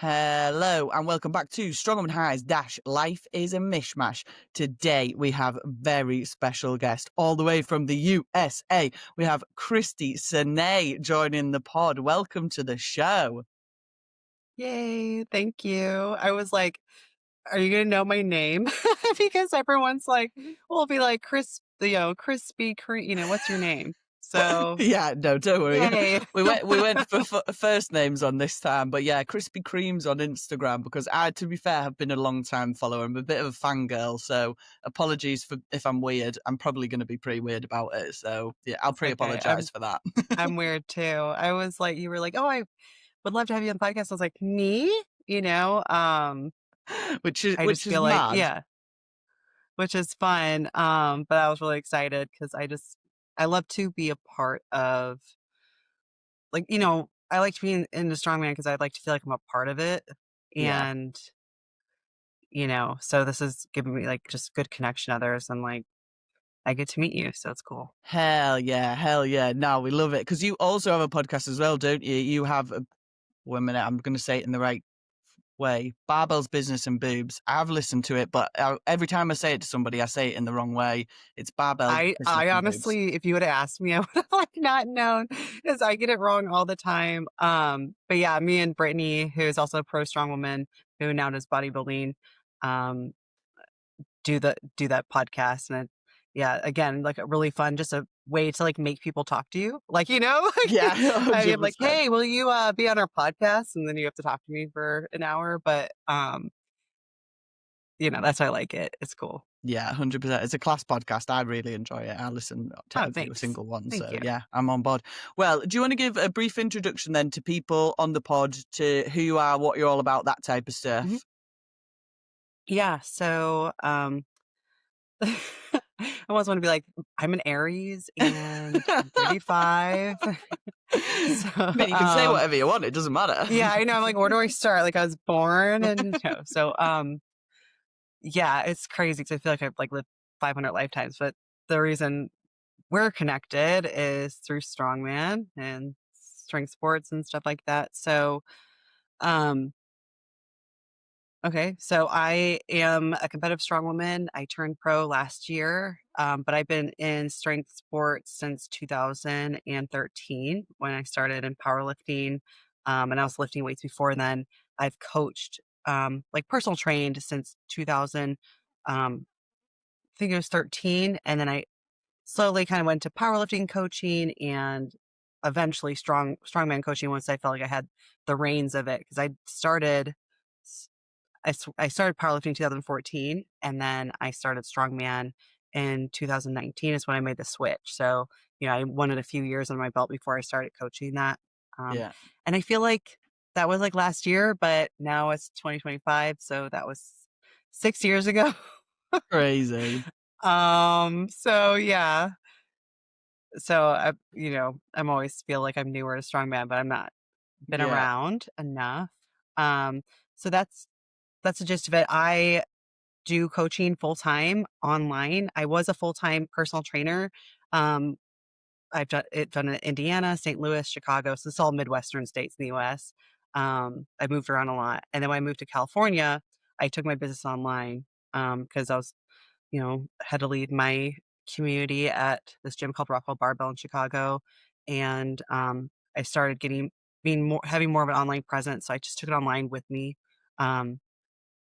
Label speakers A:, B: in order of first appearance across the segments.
A: Hello and welcome back to Strong Woman High's Life is a Mishmash. Today we have a very special guest all the way from the USA. We have Christy Senay joining the pod. Welcome to the show.
B: Yay, thank you. I was like, are you gonna know my name? Because everyone's like, we'll be like, Crispy Cream, what's your name? So,
A: Yeah, no, don't worry.
B: yay.
A: We went for first names on this time, but yeah, Krispy Kreme's on Instagram because I, to be fair, have been a long time follower. I'm a bit of a fangirl, so apologies for if I'm weird. I'm probably going to be pretty weird about it, so yeah, I'll
B: It's okay.
A: pre-apologize for that.
B: I'm weird too. I was like, you were like, oh, I would love to have you on the podcast. I was like, me?
A: which is
B: I
A: which
B: just
A: is
B: feel like,
A: mad.
B: yeah, which is fun. But I was really excited because I love to be a part of I like to be in the strongman because I'd like to feel like I'm a part of it.
A: Yeah.
B: And, so this is giving me like just good connection to others and like I get to meet you. So it's cool.
A: Hell yeah, hell yeah. No, we love it because you also have a podcast as well, don't you? You have a, wait a minute, I'm going to say it in the right way. Barbells, Business and Boobs. I've listened to it, but every time I say it to somebody, I say it in the wrong way. It's Barbells, Business
B: I
A: and Boobs.
B: honestly, if you would have asked me, I would have like not known because I get it wrong all the time. But yeah, me and Brittany, who is also a pro strong woman who now does bodybuilding, um, do that podcast. And yeah, again, like a really fun, just a way to like make people talk to you. Like,
A: Yeah,
B: I'm like,
A: 100%.
B: hey, will you be on our podcast? And then you have to talk to me for an hour. But that's why I like it. It's cool.
A: Yeah, 100%. It's a class podcast. I really enjoy it. I listen to
B: Oh,
A: every
B: thanks.
A: single one.
B: Thank
A: So
B: you.
A: yeah, I'm on board. Well, do you want to give a brief introduction then to people on the pod, to who you are, what you're all about, that type of
B: Mhm.
A: stuff?
B: Yeah. So I always want to be like, I'm an Aries and I'm 35. So
A: I mean, you can say whatever you want. It doesn't matter.
B: yeah, I know. I'm like, where do I start? Like I was born and so yeah, it's crazy because I feel like I've like lived 500 lifetimes. But the reason we're connected is through strongman and strength sports and stuff like that. So, um, okay, so I am a competitive strong woman. I turned pro last year, but I've been in strength sports since 2013 when I started in powerlifting, and I was lifting weights before then. I've coached, like personal trained since 2000. I think it was 13, and then I slowly kind of went to powerlifting coaching and eventually strongman coaching once I felt like I had the reins of it because I started powerlifting in 2014 and then I started strongman in 2019 is when I made the switch. So, I wanted a few years under my belt before I started coaching that. Um,
A: Yeah.
B: and I feel like that was like last year, but now it's 2025. So that was 6 years ago.
A: Crazy.
B: So yeah. So I'm always feel like I'm newer to strongman, but I'm not been
A: Yeah.
B: around enough. Um, so that's the gist of it. I do coaching full time online. I was a full time personal trainer. Um, I've done it in Indiana, St. Louis, Chicago. So it's all Midwestern states in the US. I moved around a lot. And then when I moved to California, I took my business online because I was, had to lead my community at this gym called Rockwell Barbell in Chicago. And I started having more of an online presence. So I just took it online with me. Um,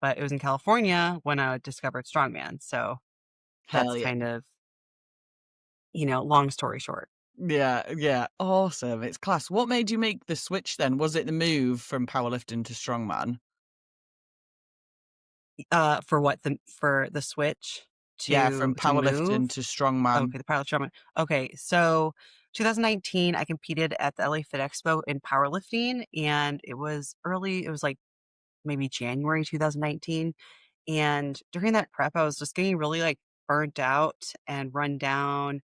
B: but it was in California when I discovered Strongman. So
A: Hell
B: that's
A: yeah.
B: kind of, long story short.
A: Yeah, yeah. Awesome. It's class. What made you make the switch then? Was it the move from powerlifting to strongman?
B: For the switch
A: Yeah,
B: to
A: from
B: move?
A: powerlifting to strongman.
B: Okay, the pilot Strongman. Okay, so 2019, I competed at the LA Fit Expo in powerlifting, and it was like maybe January 2019. And during that prep, I was just getting really like burnt out and run down,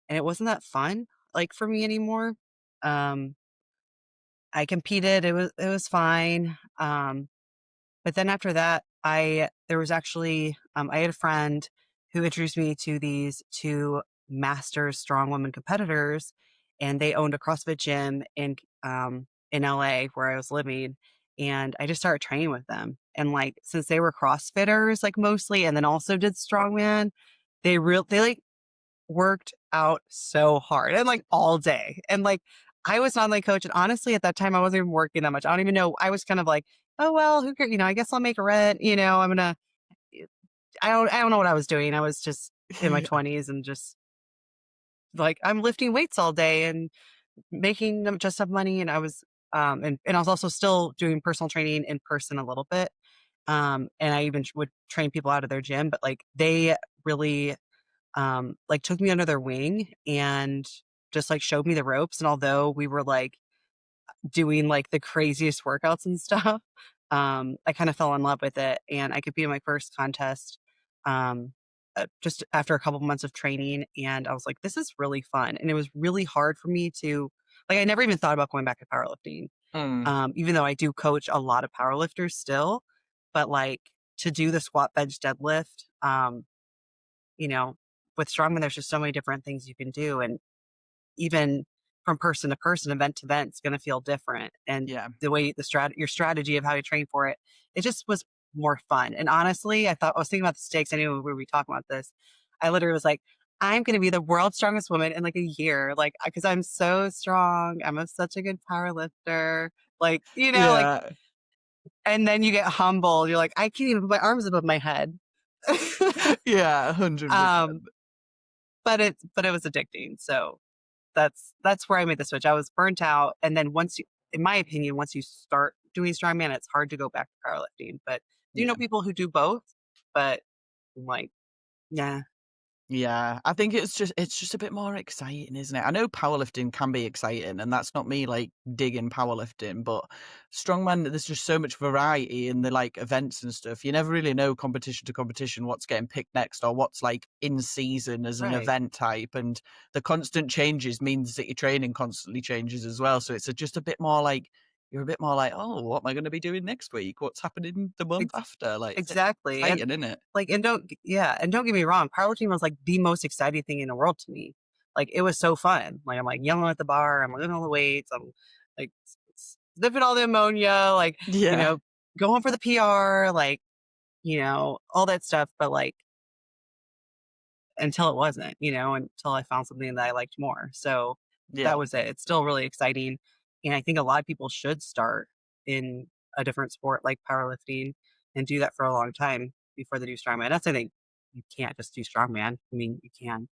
B: and it wasn't that fun like for me anymore. Um, I competed, it was fine. But then after that, there was actually I had a friend who introduced me to these two masters strong women competitors, and they owned a CrossFit gym in LA where I was living. and I just started training with them. And like, since they were CrossFitters, like mostly, and then also did strongman, they like worked out so hard and like all day. And like, I was an online coach, and honestly, at that time, I wasn't even working that much. I don't even know. I was kind of like, oh well, who cares? I guess I'll make a rent. I'm gonna. I don't know what I was doing. I was just in my
A: Yeah.
B: 20s and just like I'm lifting weights all day and making them just enough money. And I was and I was also still doing personal training in person a little bit. And I even would train people out of their gym, but like they really like took me under their wing and just like showed me the ropes. And although we were like doing like the craziest workouts and stuff, I kind of fell in love with it. And I competed in my first contest just after a couple months of training. And I was like, this is really fun. And it was really hard for me to, like, I never even thought about going back to powerlifting,
A: Mm.
B: even though I do coach a lot of powerlifters still. But like to do the squat, bench, deadlift, you know, with strongman, there's just so many different things you can do. And even from person to person, event to event, it's going to feel different. And
A: Yeah.
B: the way your strategy of how you train for it, it just was more fun. And honestly, I was thinking about the stakes. I knew we were talking about this. I literally was like, I'm going to be the world's strongest woman in like a year, like because I'm so strong. Such a good power lifter, like.
A: Yeah.
B: And then you get humbled. You're like, I can't even put my arms above my head.
A: Yeah. 100%.
B: um, but it was addicting. So that's where I made the switch. I was burnt out, and then in my opinion, once you start doing strongman, it's hard to go back to powerlifting. But you know
A: Yeah.
B: people who do both, but I'm like, yeah,
A: Yeah, I think it's just a bit more exciting, isn't it? I know powerlifting can be exciting, and that's not me like digging powerlifting, but strongman, there's just so much variety in the like events and stuff. You never really know competition to competition what's getting picked next or what's like in season as an
B: right.
A: event type, and the constant changes means that your training constantly changes as well. So it's just a bit more like you're a bit more like, oh, what am I going to be doing next week? What's happening the month
B: Ex-
A: after? Like it's
B: exactly. And
A: exciting, isn't it?
B: like, and don't get me wrong, powerlifting was like the most exciting thing in the world to me. Like it was so fun. Like I'm like yelling at the bar, I'm lifting all the weights, I'm like sniffing all the ammonia, like,
A: Yeah,
B: going for the PR, like, all that stuff. But like until it wasn't, until I found something that I liked more. So
A: yeah.
B: that was it. It's still really exciting. And I think a lot of people should start in a different sport like powerlifting and do that for a long time before they do strongman. That's, I think, you can't just do strongman. I mean, you can,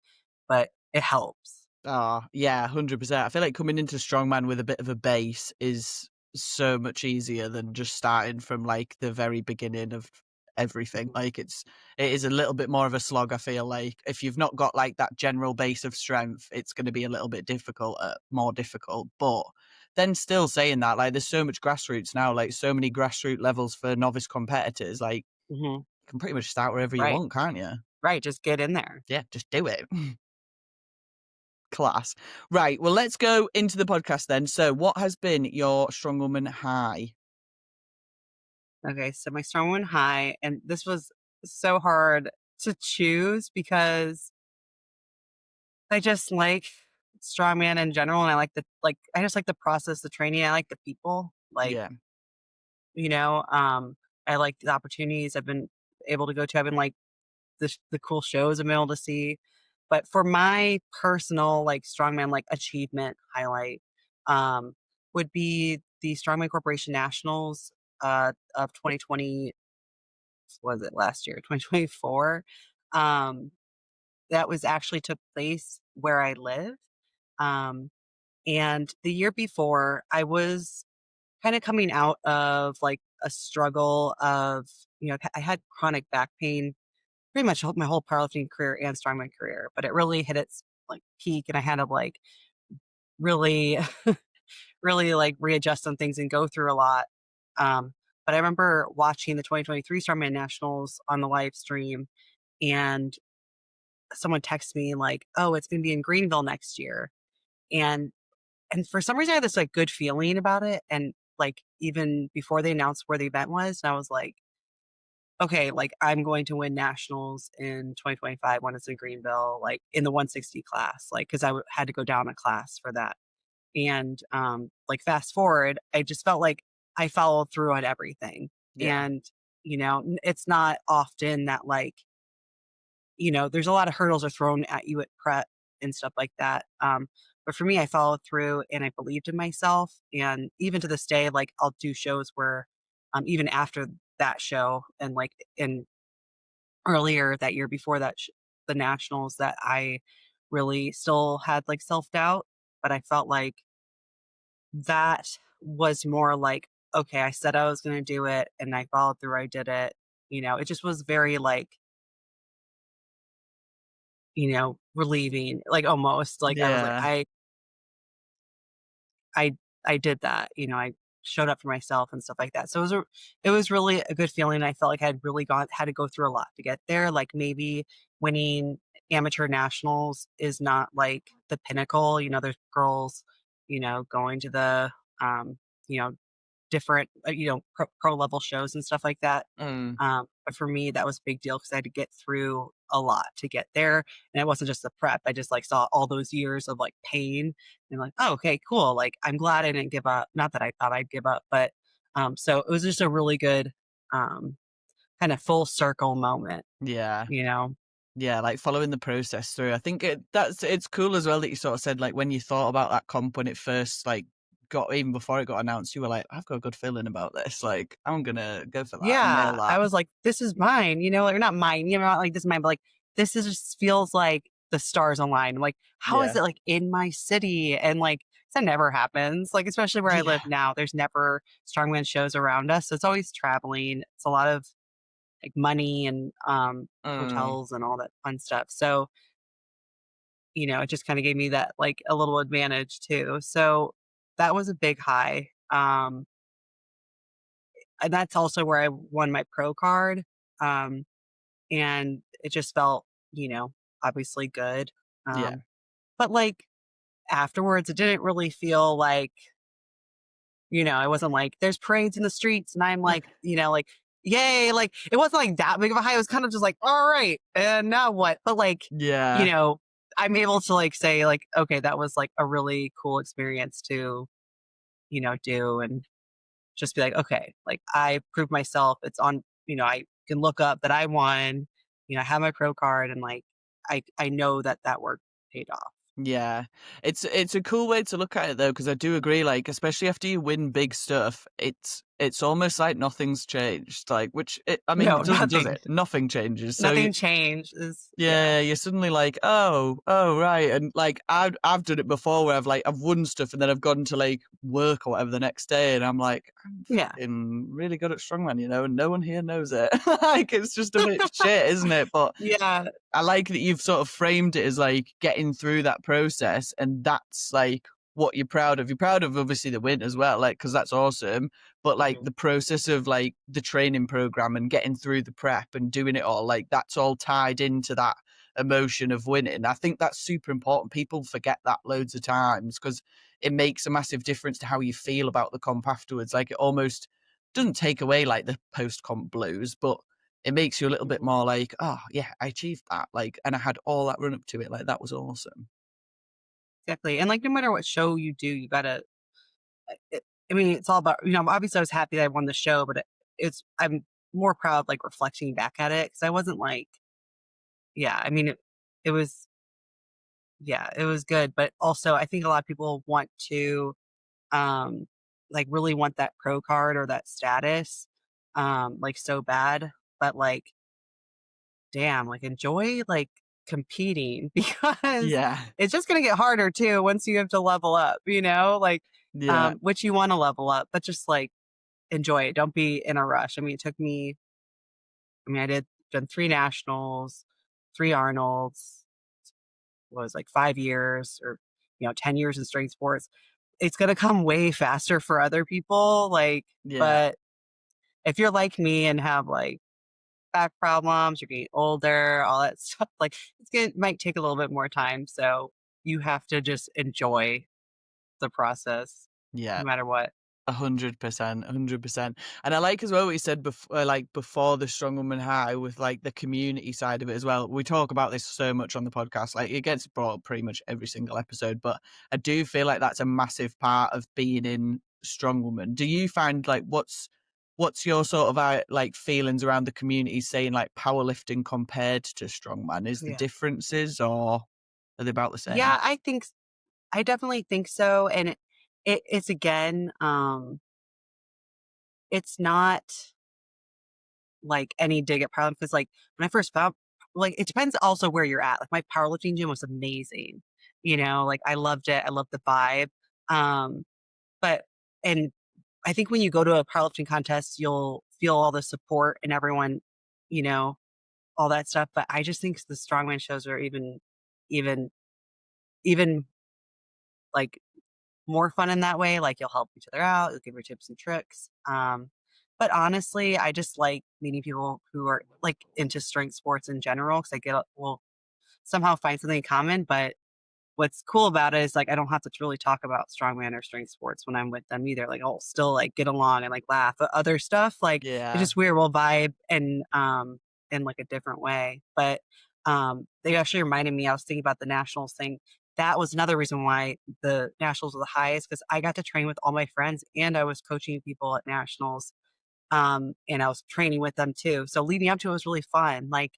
B: but it helps.
A: Oh, yeah, 100%. I feel like coming into strongman with a bit of a base is so much easier than just starting from like the very beginning of everything.
B: Mhm.
A: Like it is a little bit more of a slog, I feel like. If you've not got like that general base of strength, it's going to be a little bit more difficult. But then still saying that, like there's so much grassroots now, like so many grassroots levels for novice competitors, like
B: Mhm.
A: you can pretty much start wherever you
B: Right.
A: want, can't you?
B: Right. Just get in there.
A: Yeah, just do it. Class. Right. Well, let's go into the podcast then. So, what has been your strong woman high?
B: Okay. So my strongman high, and this was so hard to choose because I just like strongman in general, and I like I just like the process, the training. I like the people,
A: Yeah.
B: you know, um, I like the opportunities I've been able to go to. I've been like the cool shows I've been able to see. But for my personal like strongman like achievement highlight, um, would be the Strongman Corporation Nationals of 2020. Was it last year? 2024. Um, that was actually took place where I live. Um, and the year before, I was kind of coming out of like a struggle of, I had chronic back pain pretty much my whole powerlifting career and strongman career, but it really hit its like peak, and I had to like really, really like readjust on things and go through a lot. But I remember watching the 2023 Strongman Nationals on the live stream, and someone texted me like, "Oh, it's going to be in Greenville next year," and for some reason I had this like good feeling about it, and like even before they announced where the event was, and I was like, okay, like I'm going to win nationals in 2025 when it's in Greenville, like in the 160 class, like because had to go down a class for that. And like fast forward, I just felt like I followed through on everything.
A: Yeah.
B: And, it's not often that like, there's a lot of hurdles are thrown at you at prep and stuff like that. But for me, I followed through and I believed in myself. And even to this day, like I'll do shows where, even after that show and like in earlier that year before that, the nationals, that I really still had like self doubt, but I felt like that was more like, okay, I said I was going to do it and I followed through. I did it. It just was very like, relieving, like almost like I was like,
A: Yeah.
B: I I did that, I showed up for myself and stuff like that. So it was really a good feeling. I felt like I had really had to go through a lot to get there. Like maybe winning amateur nationals is not like the pinnacle. There's girls, going to the you know, different, pro level shows and stuff like that.
A: Mm.
B: But for me, that was a big deal because I had to get through a lot to get there. And it wasn't just the prep. I just like saw all those years of like pain and like, oh, okay, cool. Like I'm glad I didn't give up. Not that I thought I'd give up, but so it was just a really good um kind of full circle moment,
A: Yeah.
B: you know?
A: Yeah, like following the process through. I think it's cool as well that you sort of said like when you thought about that comp when it first like got even before it got announced, you were like, I've got a good feeling about this. Like I'm gonna go for that and nail
B: Yeah.
A: that.
B: I was like, this is mine, or not mine, not like this is mine, but like this is just feels like the stars align. Like, how is
A: Yeah.
B: it like in my city? And like that never happens. Like, especially where I
A: Yeah.
B: live now, there's never strongman shows around us. So it's always traveling. It's a lot of like money and
A: Mm.
B: hotels and all that fun stuff. So, it just kind of gave me that like a little advantage too. So that was a big high. And that's also where I won my pro card. Um, and it just felt, obviously good.
A: Yeah.
B: But like afterwards, it didn't really feel like, I wasn't like, there's parades in the streets and I'm like, like, yay. Like it wasn't like that big of a high. It was kind of just like, all right. And now what? But like, you
A: Yeah.
B: know, I'm able to like say like, okay, that was like a really cool experience to, do and just be like, okay, like I proved myself. It's on, I can look up that I won, I have my pro card and like, I know that that work paid off.
A: Yeah, it's a cool way to look at it though, because I do agree. Like, especially after you win big stuff, it's almost like nothing's changed. Like, I mean,
B: No,
A: it doesn't, does
B: nothing.
A: it? Nothing changes. So
B: Nothing changed. Is yeah.
A: yeah, you're suddenly like, oh, right, and like I've done it before where I've won stuff and then I've gone to like work or whatever the next day, and I'm like, I'm
B: Yeah.
A: fucking really good at strongman, and no one here knows it. Like, it's just a bit shit, isn't it? But
B: Yeah.
A: I like that you've sort of framed it as like getting through that process, and that's like what you're proud of. You're proud of obviously the win as well, like because that's awesome. But like
B: Mhm.
A: the process of like the training program and getting through the prep and doing it all, like that's all tied into that emotion of winning. I think that's super important. People forget that loads of times because it makes a massive difference to how you feel about the comp afterwards. Like it almost doesn't take away like the post comp blues, but it makes you a little bit
B: Mhm.
A: more like, oh yeah, I achieved that. Like, and I had all that run up to it. Like that was awesome.
B: Exactly. And like no matter what show you do, you gotta. It, I mean, it's all about Obviously, I was happy that I won the show, but I'm more proud like reflecting back at it because I wasn't like, yeah. I mean, it was yeah, it was good, but also I think a lot of people want to um like really want that pro card or that status like so bad, but like damn, like enjoy like competing because
A: Yeah.
B: it's just going to get harder too once you have to level up, like
A: Yeah.
B: which you want to level up, but just like enjoy it. Don't be in a rush. I mean, it took me I done 3 nationals, 3 Arnolds, was like 5 years or 10 years in strength sports. It's going to come way faster for other people like
A: Yeah.
B: but if you're like me and have like back problems, you're getting older, all that stuff, like might take a little bit more time. So you have to just enjoy the process
A: Yeah.
B: no matter what.
A: 100%, 100%. And I like as well what you said before, like before the Strong Woman High, with like the community side of it as well. We talk about this so much on the podcast, like it gets brought up pretty much every single episode. But I do feel like that's a massive part of being in strong woman. Do you find like what's your sort of like feelings around the community saying like powerlifting compared to strongman? Is the
B: Yeah.
A: differences or are they about the same?
B: Yeah, I definitely think so. And it's again, it's not like any dig at powerlifting, because like when I first found, like it depends also where you're at. Like my powerlifting gym was amazing. Like I loved it. I loved the vibe. Um, but and I think when you go to a powerlifting contest, you'll feel all the support and everyone, you know, all that stuff. But I just think the strongman shows are even, even like more fun in that way. Like you'll help each other out, you'll give your tips and tricks. But honestly, I just like meeting people who are like into strength sports in general because will somehow find something in common. But what's cool about it is like I don't have to really talk about strongman or strength sports when I'm with them either. Like I'll still like get along and like laugh. But other stuff, like it's
A: Yeah.
B: just weird. We'll vibe and in like a different way. But they actually reminded me, I was thinking about the nationals thing. That was another reason why the nationals were the highest, because I got to train with all my friends and I was coaching people at nationals. And I was training with them too. So leading up to it was really fun. Like,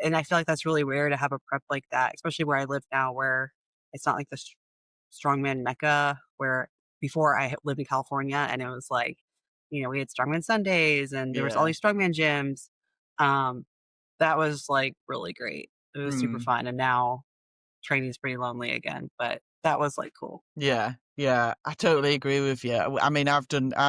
B: and I feel like that's really rare to have a prep like that, especially where I live now, where it's not like the strongman mecca. Where before I lived in California, and it was like, we had strongman Sundays, and there was all
A: Yeah.
B: these strongman gyms. Um, that was like really great. It was super
A: Mm.
B: fun, and now training is pretty lonely again. But that was like cool.
A: Yeah, yeah, I totally agree with you. I mean, I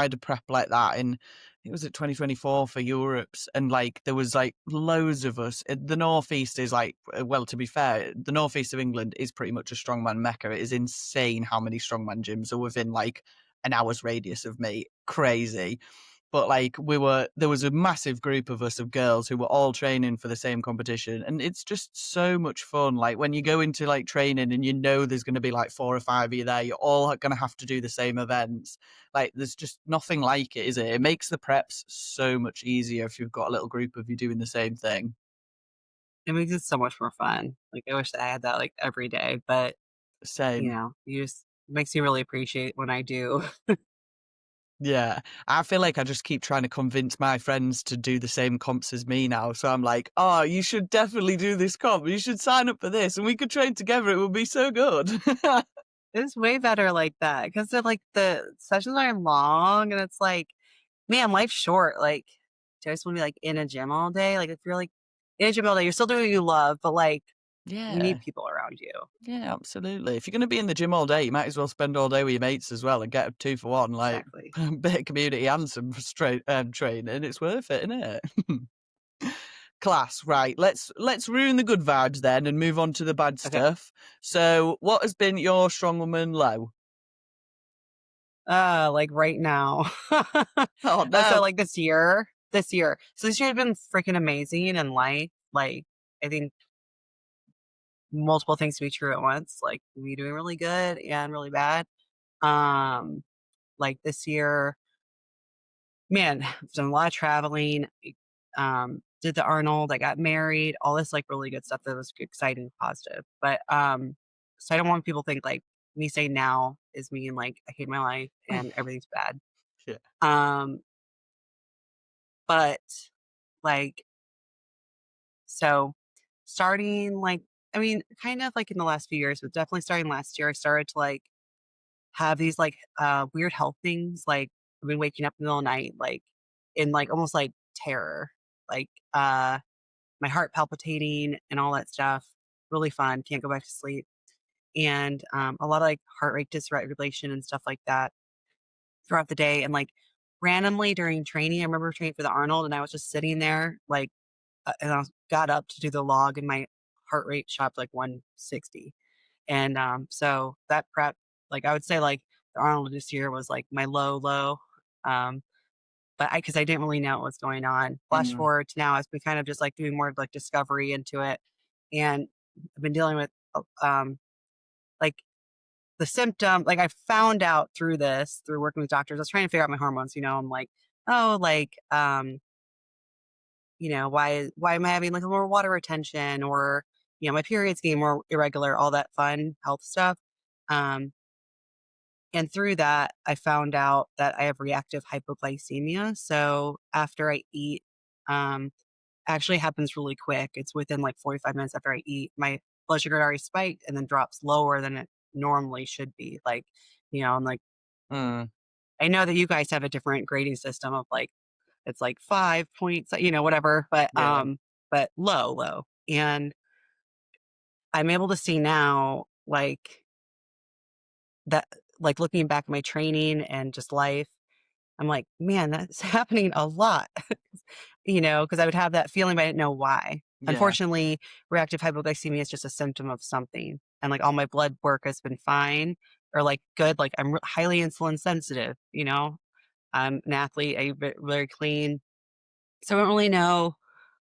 A: had a prep like that in, it was at 2024 for Europe's, and like there was like loads of us. The northeast is like, well, to be fair, the northeast of England is pretty much a strongman mecca. It is insane how many strongman gyms are within like an hour's radius of me. Crazy. But like there was a massive group of us of girls who were all training for the same competition, and it's just so much fun. Like when you go into like training and there's going to be like 4 or 5 of you there, you're all going to have to do the same events. Like there's just nothing like it, is it? It makes the preps so much easier if you've got a little group of you doing the same thing.
B: It makes it so much more fun. Like I wish that I had that like every day, but
A: Same.
B: you just it makes me really appreciate when I do.
A: Yeah, I feel like I just keep trying to convince my friends to do the same comps as me now. So I'm like, oh, you should definitely do this comp. You should sign up for this and we could train together. It would be so good.
B: It's way better like that because they're like the sessions are long and it's like, man, life's short. Like, do I just want to be like in a gym all day? Like, if you're like in a gym all day, you're still doing what you love, but like you
A: Yeah,
B: need people around you.
A: yeah, absolutely. If you're going to be in the gym all day, you might as well spend all day with your mates as well and get a 2 for 1, like
B: Exactly.
A: a bit of community and some straight training. It's worth it, isn't it? Class, right. Let's ruin the good vibes then and move on to the bad
B: Okay.
A: stuff. So, what has been your strong woman low?
B: Like right now.
A: Oh
B: So
A: no.
B: like this year. So this year has been freaking amazing in life. Like, I think multiple things to be true at once. Like me doing really good and really bad. Um, like this year, man, I've done a lot of traveling. Did the Arnold, I got married, all this like really good stuff that was exciting, positive. But so I don't want people to think like me saying now is mean like I hate my life and everything's bad.
A: Yeah.
B: Um, but like so starting like I mean, kind of like in the last few years, but definitely starting last year, I started to like have these like weird health things. Like I've been waking up in the middle of the night, like in like almost like terror. Like my heart palpitating and all that stuff. Really fun. Can't go back to sleep. And a lot of like heart rate dysregulation and stuff like that throughout the day. And like randomly during training, I remember training for the Arnold and I was just sitting there like, and got up to do the log and my heart rate shot to like 160. And so that prep, like I would say like the Arnold this year was like my low. Um, but because I didn't really know what was going on. Flash
A: Mm,
B: forward to now, I've been kind of just like doing more of like discovery into it, and I've been dealing with like the symptom. Like I found out through this through working with doctors. I was trying to figure out my hormones. I'm like, oh, like why am I having like more water retention, or my periods getting more irregular, all that fun health stuff. Um, And through that, I found out that I have reactive hypoglycemia. So after I eat, um, actually happens really quick. It's within like 45 minutes after I eat, my blood sugar had already spiked and then drops lower than it normally should be. Like, I'm like,
A: Mm,
B: I know that you guys have a different grading system of like, it's like 5 points, whatever,
A: yeah.
B: but low, low. And I'm able to see now, like that, like looking back at my training and just life, I'm like, man, that's happening a lot, because I would have that feeling, but I didn't know why.
A: Yeah.
B: Unfortunately, reactive hypoglycemia is just a symptom of something. And like all my blood work has been fine or like good. Like I'm highly insulin sensitive. I'm an athlete, I eat very clean. So I don't really know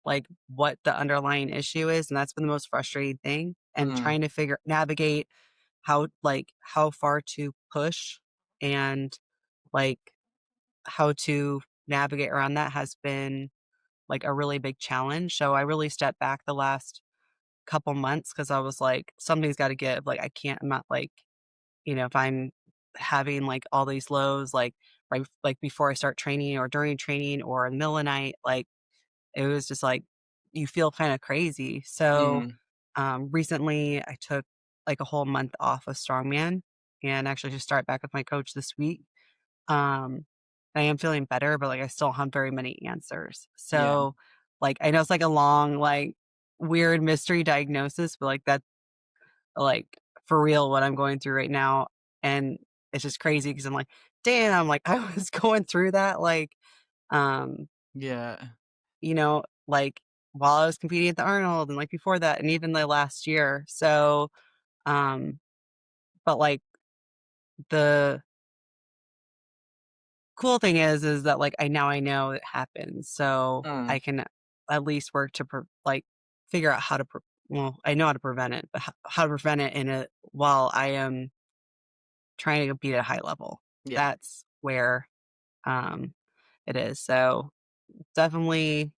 B: like what the underlying issue is. And that's been the most frustrating thing. And
A: Mm,
B: trying to navigate how far to push and like how to navigate around that has been like a really big challenge. So I really stepped back the last couple months because I was like, something's got to give. Like, I can't, I'm not like, if I'm having like all these lows, like right, like before I start training or during training or in the middle of the night, like it was just like, you feel kind of crazy. So
A: mm,
B: recently I took like a whole month off of strongman and actually just start back with my coach this week. um, I am feeling better, but, like, I still don't have very many answers.
A: yeah.
B: So, like, I know it's, like, a long, like, weird mystery diagnosis, but, like, that's, like, for real what I'm going through right now, and it's just crazy because 'cause I'm like, "Damn," like, I was going through that, like, um,
A: Yeah.
B: like, while I was competing at the Arnold and, like, before that and even the last year. So, um, but, like, the cool thing is that, like, I know it happens, so
A: Mm,
B: I can at least work to figure out how to well, I know how to prevent it, but how to prevent it while I am trying to compete at a high level.
A: yeah.
B: That's where, um, it is. So, definitely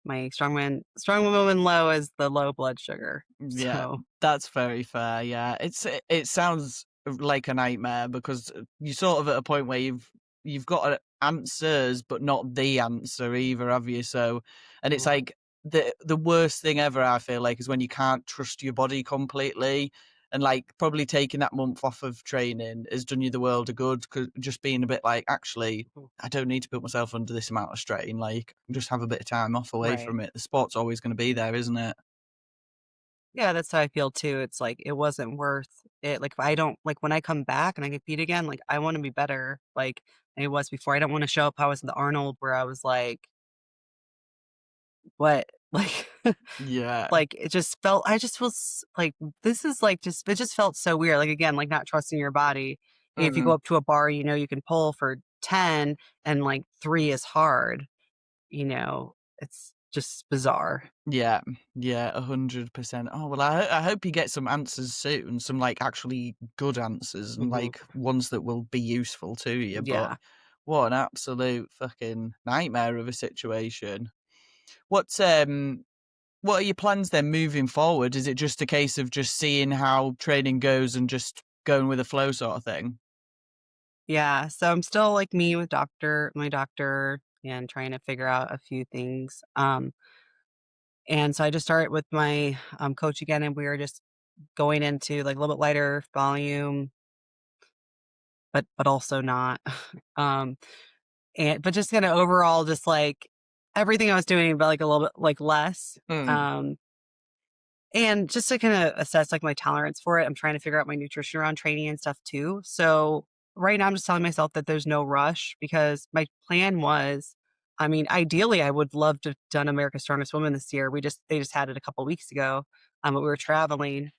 B: my strong woman low is the low blood sugar.
A: Yeah,
B: So
A: that's very fair. Yeah, it sounds like a nightmare because you're sort of at a point where you've got answers, but not the answer either, have you? So, and it's
B: right.
A: like the worst thing ever. I feel like is when you can't trust your body completely, and like probably taking that month off of training has done you the world of good. Cause just being a bit like, actually, I don't need to put myself under this amount of strain. Like, just have a bit of time off away
B: Right.
A: from it. The sport's always going to be there, isn't it?
B: Yeah, that's how I feel too. It's like it wasn't worth it. Like if I don't like when I come back and I compete again, like I want to be better like than I was before. I don't want to show up how I was in the Arnold where I was like, what? Like
A: Yeah.
B: like it just felt I just was like this is like just it just felt so weird. Like again, like not trusting your body. If you go
A: Mhm.
B: up to a bar, you can pull for 10 and like 3 is hard, it's just bizarre.
A: Yeah, yeah, 100%. Oh, well, I hope you get some answers soon, some, like, actually good answers and,
B: Mhm.
A: like, ones that will be useful to you, but
B: Yeah.
A: what an absolute fucking nightmare of a situation. What's, what are your plans then moving forward? Is it just a case of just seeing how training goes and just going with the flow sort of thing?
B: Yeah, so I'm still like me with my doctor and trying to figure out a few things. And so I just started with my coach again, and we were just going into like a little bit lighter volume, but also not. um, and but just kind of overall, just like everything I was doing, but like a little bit like less.
A: Mm,
B: Um, And just to kinda assess, like, my tolerance for it, I'm trying to figure out my nutrition around training and stuff too. So, right now, I'm just telling myself that there's no rush because my plan was I mean, ideally, I would love to have done America's Strongest Woman this year. They just had it a couple weeks ago, but we were traveling,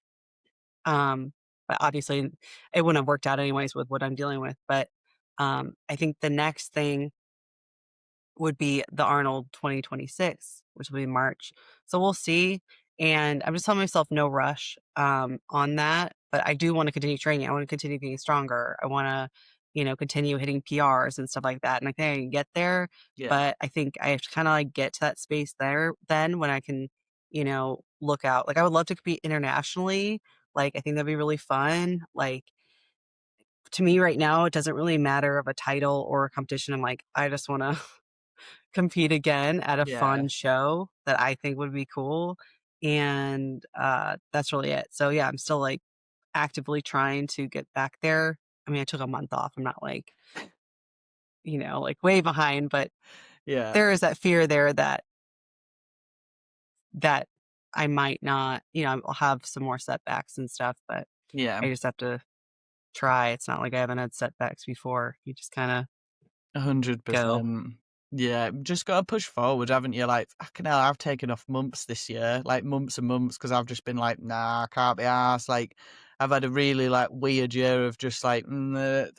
B: but obviously, it wouldn't have worked out anyways with what I'm dealing with. But, I think the next thing would be the Arnold 2026, which will be March. So we'll see. And I'm just telling myself no rush on that. But I do want to continue training. I want to continue getting stronger. I want to, continue hitting PRs and stuff like that. And I think I can get there.
A: yeah.
B: But I think I have to kind of like get to that space there then when I can, look out. Like I would love to compete internationally. Like I think that'd be really fun. Like to me right now, it doesn't really matter of a title or a competition. I'm like, I just want to compete again at a
A: Yeah.
B: fun show that I think would be cool. And that's really it. So yeah, I'm still like actively trying to get back there. I mean, I took a month off. I'm not like, like way behind, but
A: Yeah.
B: there is that fear there that I might not, I'll have some more setbacks and stuff, but
A: Yeah.
B: I just have to try. It's not like I haven't had setbacks before. You just kind of go.
A: 100%. Yeah, just gotta push forward, haven't you? Like, fucking hell, I've taken off months this year, like months and months, because I've just been like, nah, I can't be arsed. Like, I've had a really like weird year of just like the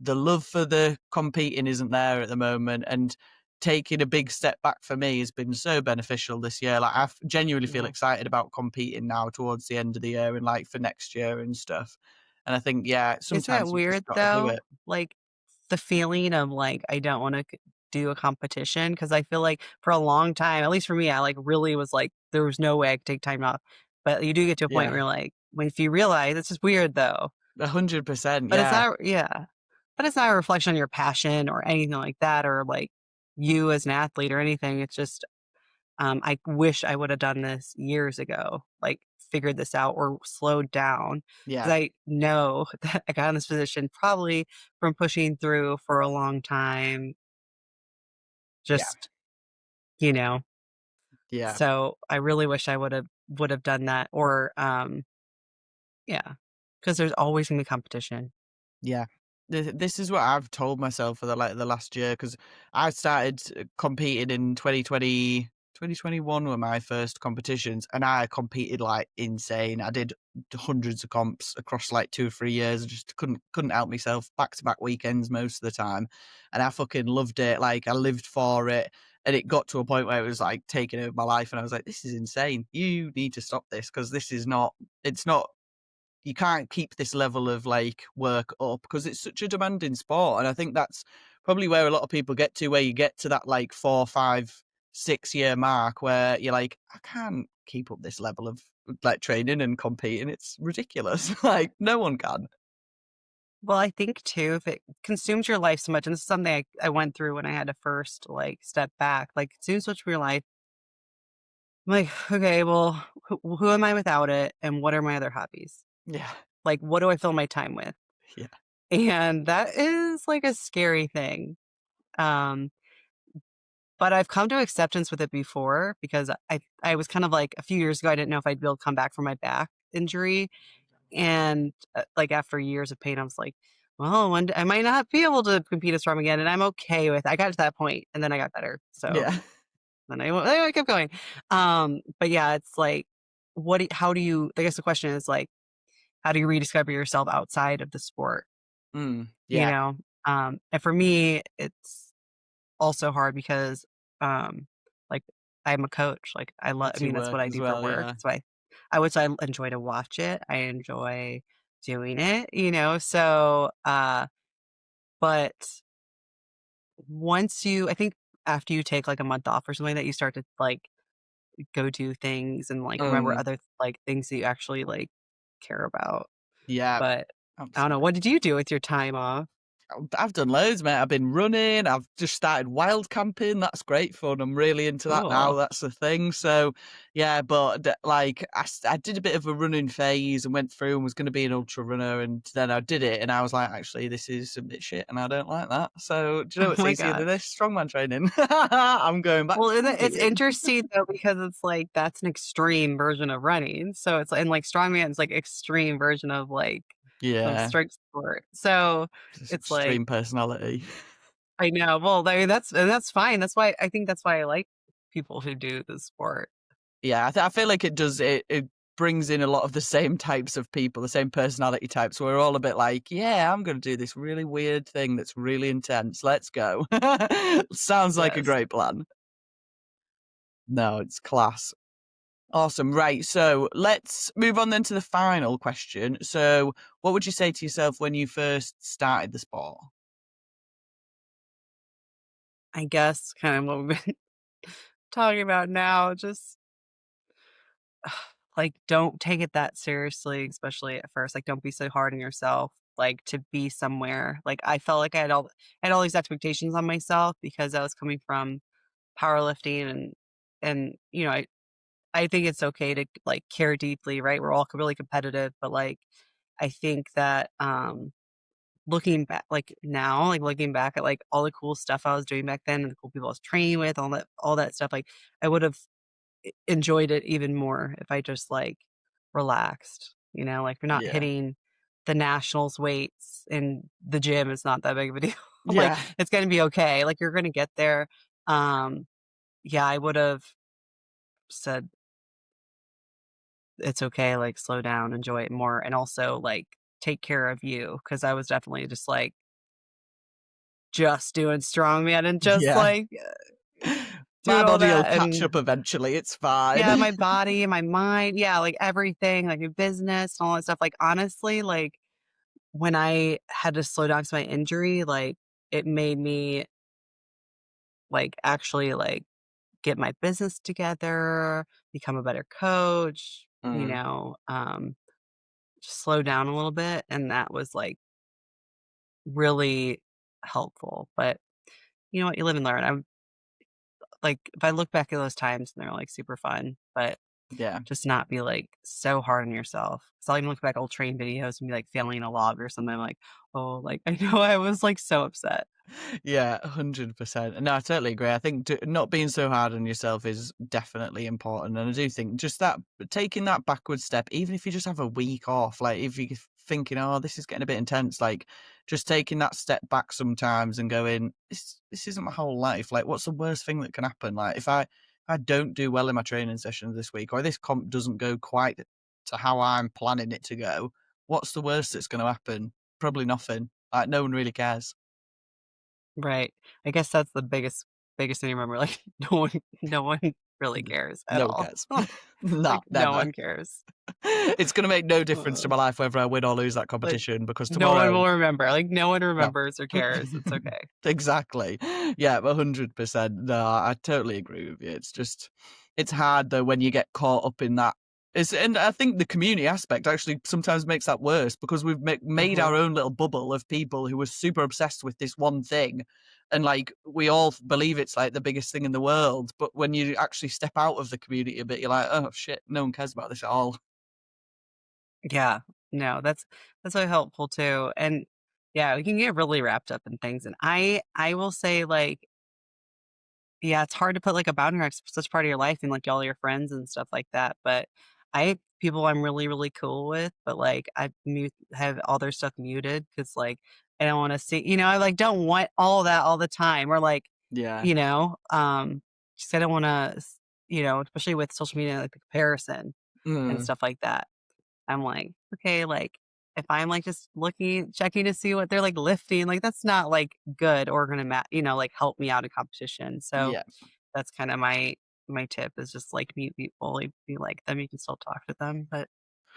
A: love for the competing isn't there at the moment, and taking a big step back for me has been so beneficial this year. Like, I genuinely feel
B: Yeah.
A: excited about competing now towards the end of the year and like for next year and stuff. And I think, yeah,
B: Isn't that
A: sometimes you've just
B: weird
A: got to do
B: though?
A: it.
B: Like the feeling of like, I don't want to do a competition because I feel like for a long time, at least for me, I like really was like, there was no way I could take time off. But you do get to a point where
A: Yeah.
B: you're like, when if you realize it's just weird though,
A: 100%,
B: but it's
A: yeah.
B: not, yeah, but it's not a reflection on your passion or anything like that, or like you as an athlete or anything. It's just, I wish I would have done this years ago, like figured this out or slowed down because
A: Yeah,
B: I know that I got in this position probably from pushing through for a long time.
A: yeah,
B: Just, you know,
A: yeah,
B: so I really wish I would have done that or, yeah, because there's always gonna be competition.
A: yeah. This is what I've told myself for the last year, because I started competing in 2020, 2021 were my first competitions, and I competed like insane. I did hundreds of comps across like 2 or 3 years. I just couldn't help myself, back to back weekends most of the time, and I fucking loved it. Like, I lived for it, and it got to a point where it was like taking over my life, and I was like, this is insane. You need to stop this, because this is not. It's not. You can't keep this level of like work up, because it's such a demanding sport. And I think that's probably where a lot of people get to, where you get to that like 4, 5, 6 year mark where you're like, I can't keep up this level of like training and competing. It's ridiculous. Like, no one can.
B: Well, I think too, if it consumes your life so much, and this is something I went through when I had to first like step back, like consumes so much of your life. I'm like, okay, well, who am I without it? And what are my other hobbies?
A: Yeah.
B: Like, what do I fill my time with?
A: Yeah.
B: And that is like a scary thing. Um, but I've come to acceptance with it before because I was kind of like a few years ago, I didn't know if I'd be able to come back from my back injury. And like after years of pain, I was like, well, I might not be able to compete as strong again. And I'm okay with I got to that point and then I got better. So
A: Yeah.
B: then I kept going. But yeah, it's like, how do you, I guess the question is like, how do you rediscover yourself outside of the sport? You
A: Yeah.
B: know? And for me, it's also hard because, like, I'm a coach. Like, I
A: That's your
B: mean, that's
A: work
B: what I
A: as
B: do for
A: well.
B: work.
A: Yeah.
B: So I would say I enjoy to watch it. I enjoy doing it, you know? So, but I think after you take like a month off or something that you start to like go do things and like remember
A: Mm,
B: other like things that you actually like care about.
A: yeah.
B: But I don't know.
A: Absolutely.
B: What did you do with your time off?
A: I've done loads, mate. I've been running. I've just started wild camping. That's great fun. I'm really into that now.
B: Cool.
A: That's the thing. So, yeah, but like I did a bit of a running phase and went through and was going to be an ultra runner, and then I did it, and I was like, actually, this is a bit shit, and I don't like that. So, do you know
B: Oh
A: what's
B: my
A: easier
B: god.
A: than this? Strongman training. I'm going back
B: Well,
A: to
B: it's
A: competing.
B: interesting though because it's like that's an extreme version of running. So it's and like strongman is like extreme version of like of
A: Yeah,
B: strength sport. So
A: just
B: it's like
A: extreme personality.
B: I know. Well, I mean that's fine. That's why I think that's why I like people who do the sport.
A: Yeah, I feel like it does. It brings in a lot of the same types of people, the same personality types. We're all a bit like, yeah, I'm going to do this really weird thing that's really intense. Let's go. Sounds like a
B: Yes.
A: great plan. No, it's class. Awesome. Right. So let's move on then to the final question. So, what would you say to yourself when you first started the sport?
B: I guess kind of what we've been talking about now. Just like don't take it that seriously, especially at first. Like don't be so hard on yourself. like to be somewhere. Like I felt like I had all these expectations on myself because I was coming from powerlifting and I think it's okay to like care deeply, right? We're all really competitive, but like I think that looking back like now, like looking back at like all the cool stuff I was doing back then and the cool people I was training with, all that stuff, like I would have enjoyed it even more if I just like relaxed, like you're not
A: Yeah.
B: hitting the nationals weights in the gym. It's not that big of a deal. Like
A: Yeah.
B: it's going to be okay. Like you're going to get there. Um, yeah, I would have said it's okay. Like slow down, enjoy it more. And also like take care of you. Cause I was definitely just like just doing strongman and just
A: Yeah.
B: like
A: My
B: doing all
A: body will
B: that.
A: catch
B: And
A: up eventually. It's
B: yeah,
A: fine.
B: my body, my mind, yeah, like everything, like your business and all that stuff. Like honestly, like when I had to slow down 'cause of my injury, like it made me like actually like get my business together, become a better coach,
A: Mm,
B: just slow down a little bit. And that was like really helpful. But you know what? You live and learn. I'm like, if I look back at those times and they're like super fun, but
A: yeah.
B: just not be, like, so hard on yourself. So I'll even look back at old train videos and be, like, failing a log or something, I'm like, "Oh," like, I know I was, like, so upset.
A: Yeah, 100%. No, I totally agree. I think not being so hard on yourself is definitely important. And I do think just that taking that backward step, even if you just have a week off, like if you're thinking, oh, this is getting a bit intense, like just taking that step back sometimes and going, this isn't my whole life. Like, what's the worst thing that can happen? Like, if I don't do well in my training sessions this week, or this comp doesn't go quite to how I'm planning it to go, what's the worst that's going to happen? Probably nothing. Like, no one really cares.
B: Right. I guess that's the biggest thing to remember, like, no one really cares at
A: No one
B: all.
A: cares. Nah,
B: Like, no
A: never.
B: one cares.
A: It's gonna make no difference to
B: Uh,
A: my life whether I win or lose that
B: like,
A: competition because
B: no one
A: tomorrow
B: will remember, like, no one
A: no.
B: remembers or cares, it's okay.
A: Exactly. Yeah, 100%. No, I totally agree with you. It's just it's hard though when you get caught up in that. And I think the community aspect actually sometimes makes that worse because we've made
B: Mhm.
A: our own little bubble of people who are super obsessed with this one thing. And like we all believe it's like the biggest thing in the world. But when you actually step out of the community a bit, you're like, oh shit, no one cares about this at all.
B: Yeah. No, that's so helpful too, and, yeah, we can get really wrapped up in things, and I will say, like, yeah, it's hard to put, like, a boundary on such part of your life and, like, all your friends and stuff like that, but I people I'm really, really cool with, but, like, I have all their stuff muted because like, I don't wanna see I, like, don't want all that all the time or, like,
A: Yeah.
B: you know, just I don't wanna especially with social media, like, the comparison and
A: Mm.
B: stuff like that. I'm like, "Okay," like, if I'm, like, just looking checking to see what they're, like, lifting, like, that's not, like, good or gonna like, help me out in competition, so
A: Yeah.
B: that's kinda my tip is just, like, mute people, if you like them, you can still talk to them, but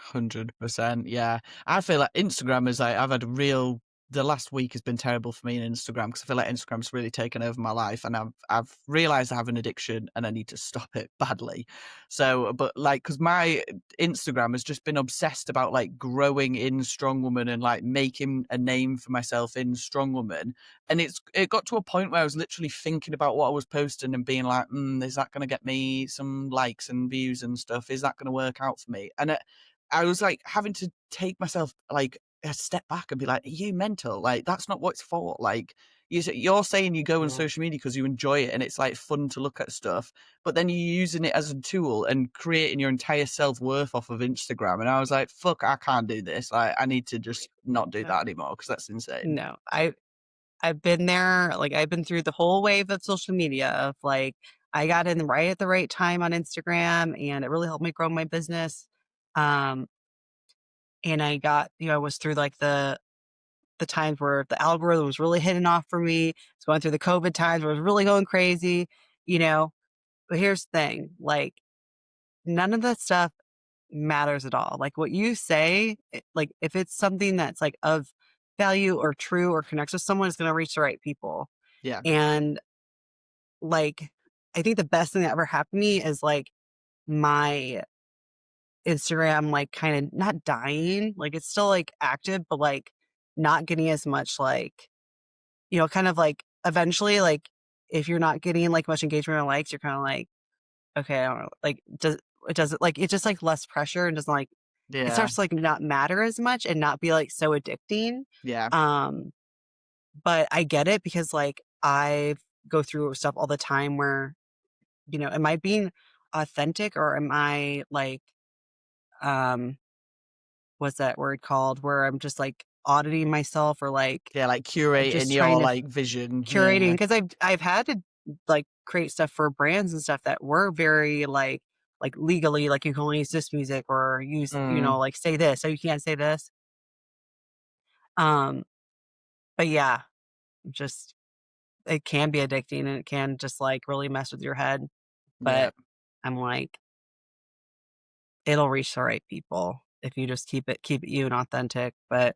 A: 100%. Yeah. I feel like Instagram is like, I've had a real, the last week has been terrible for me in Instagram because I feel like Instagram's really taken over my life and I've realized I have an addiction and I need to stop it badly. So, but like, because my Instagram has just been obsessed about like growing in Strong Woman and like making a name for myself in Strong Woman. And it got to a point where I was literally thinking about what I was posting and being like, is that going to get me some likes and views and stuff? Is that going to work out for me? And I was like having to take myself like a step back and be like, "Are you mental? Like that's not what it's for." Like you're saying you go on
B: Mhm.
A: social media because you enjoy it and it's like fun to look at stuff, but then you're using it as a tool and creating your entire self worth off of Instagram. And I was like, "Fuck, I can't do this. Like I need to just not do
B: No,
A: that anymore because that's insane."
B: no, I've been there, like, I've been through the whole wave of social media of, like, I got in right at the right time on Instagram, and it really helped me grow my business, um, and I was through, like, the times where the algorithm was really hitting off for me. It's going through the COVID times where it was really going crazy, you know? But here's the thing, like, none of that stuff matters at all. Like, what you say, like, if it's something that's, like, of value or true or connects with someone, it's gonna reach the right people.
A: Yeah.
B: And, like, I think the best thing that ever happened to me is, like, my Instagram, like, kinda not dying, like, it's still, like, active, but, like, not getting as much like, kind of like eventually, like if you're not getting like much engagement or likes, you're kind of like, okay, I don't know, like does it like it's just like less pressure and doesn't like it
A: Yeah.
B: starts to like not matter as much and not be like so addicting.
A: Yeah.
B: Um, but I get it because like I go through stuff all the time where, am I being authentic or am I like, um, what's that word called? Where I'm just like auditing myself or like
A: Yeah, like
B: I'm
A: curating
B: just trying
A: your
B: to
A: like vision.
B: curating
A: Yeah.
B: because I've had to like create stuff for brands and stuff that were very like legally like you can only use this music or use
A: Mm,
B: like say this so you can't say this. Um, but yeah, just it can be addicting and it can just like really mess with your head.
A: yeah.
B: But I'm like, it'll reach the right people if you just keep it you and authentic. But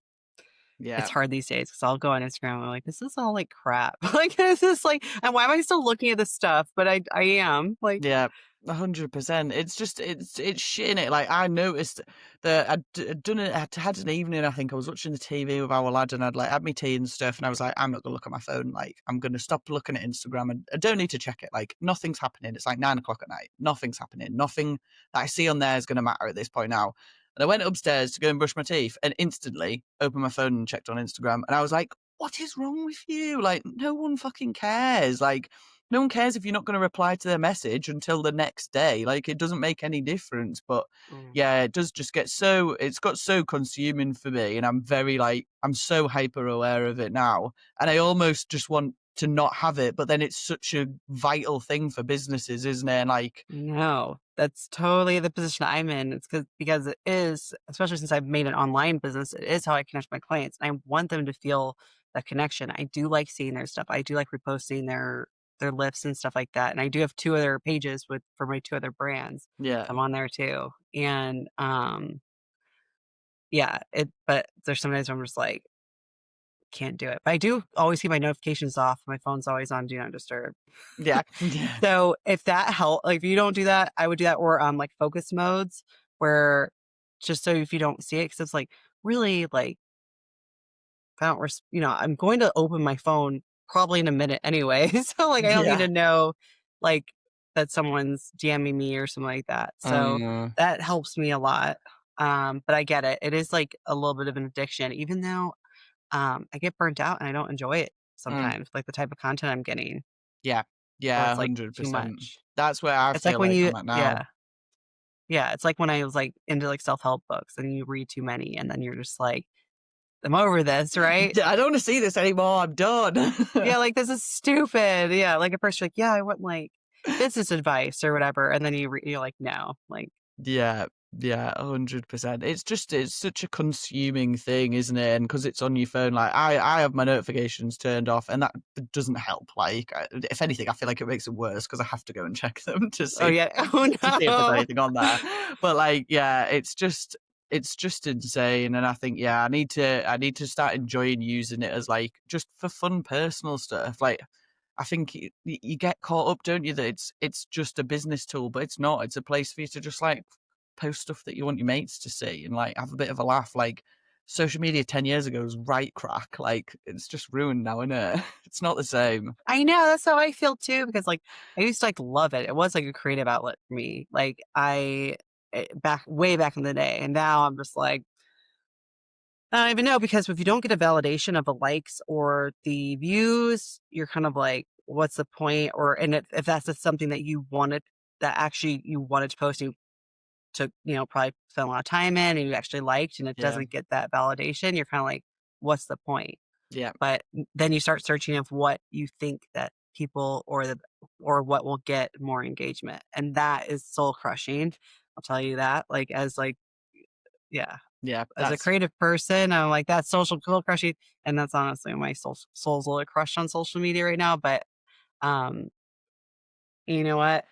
A: Yeah.
B: it's hard these days because I'll go on Instagram and I'm like, this is all like crap. Like this is like, and why am I still looking at this stuff? But I am like,
A: Yeah, 100%. It's just it's shit in it. Like I noticed that I'd done it. I'd had an evening. I think I was watching the TV with our lad, and I'd like had my tea and stuff. And I was like, I'm not gonna look at my phone. Like I'm gonna stop looking at Instagram, and I don't need to check it. Like nothing's happening. It's like 9 o'clock at night. Nothing's happening. Nothing that I see on there is gonna matter at this point now. And I went upstairs to go and brush my teeth, and instantly opened my phone and checked on Instagram, and I was like, what is wrong with you? Like no one fucking cares. Like no one cares if you're not going to reply to their message until the next day. Like it doesn't make any difference. But
B: mm,
A: yeah, it does just get so it's got so consuming for me, and I'm very like I'm so hyper aware of it now, and I almost just want to not have it. But then it's such a vital thing for businesses, isn't it? And like
B: no, that's totally the position I'm in. It's because it is, especially since I've made an online business, it is how I connect with my clients. And I want them to feel that connection. I do like seeing their stuff. I do like reposting their lifts and stuff like that. And I do have two other pages for my two other brands.
A: yeah,
B: So I'm on there too. And yeah, but there's some days where I'm just like, can't do it. But I do always keep my notifications off. My phone's always on do not disturb.
A: yeah, yeah,
B: So if that help like if you don't do that, I would do that or like focus modes where just so if you don't see it, because it's like really like if I don't I'm going to open my phone probably in a minute anyway. So like I don't need
A: yeah.
B: to know like that someone's DMing me or something like that. So that helps me a lot. But I get it. It is like a little bit of an addiction, even though I get burnt out and I don't enjoy it
A: Mm,
B: sometimes, like the type of content I'm getting
A: yeah,
B: where
A: yeah,
B: it's like too
A: 100%.
B: much.
A: That's where I
B: It's like
A: feel
B: when
A: like
B: you
A: I'm at now.
B: yeah. Yeah, it's like when I was, like, into, like, self-help books and you read too many and then you're just like, "I'm over this," right?
A: I don't want to see this anymore. I'm done.
B: Yeah, like, "This is stupid." Yeah, like, at first you're like, "Yeah, I want, like, business advice or whatever," and then you're like, "No." Like,
A: Yeah, yeah, 100%. It's such a consuming thing, isn't it? And because it's on your phone, like I have my notifications turned off, and that doesn't help. Like, if anything, I feel like it makes it worse because I have to go and check them
B: "Oh, yeah. Oh,
A: to see if there's
B: no."
A: anything on there. But like, yeah, it's just insane. And I think, yeah, I need to start enjoying using it as like just for fun, personal stuff. Like, I think you get caught up, don't you, that it's just a business tool, but it's not. It's a place for you to just like post stuff that you want your mates to see and like have a bit of a laugh. Like social media 10 years ago was right crack. Like it's just ruined now, isn't it? It's not the same.
B: I know, that's how I feel too because, like, I used to, like, love it. It was, like, a creative outlet for me. Like, back way back in the day, and now I'm just like I don't even know because if you don't get a validation of the likes or the views, you're kind of like, what's the point? Or and if that's just something that you wanted, that actually you wanted to post, you took, probably spent a lot of time in and you actually liked, and it
A: Yeah.
B: doesn't get that validation, you're kind of like, what's the point?
A: Yeah.
B: But then you start searching of what you think that people or what will get more engagement, and that is soul crushing. I'll tell you that. Like as like yeah,
A: Yeah.
B: as a creative person, I'm like, that's social soul crushing, and that's honestly my soul's a little crushed on social media right now, but, um, you know what?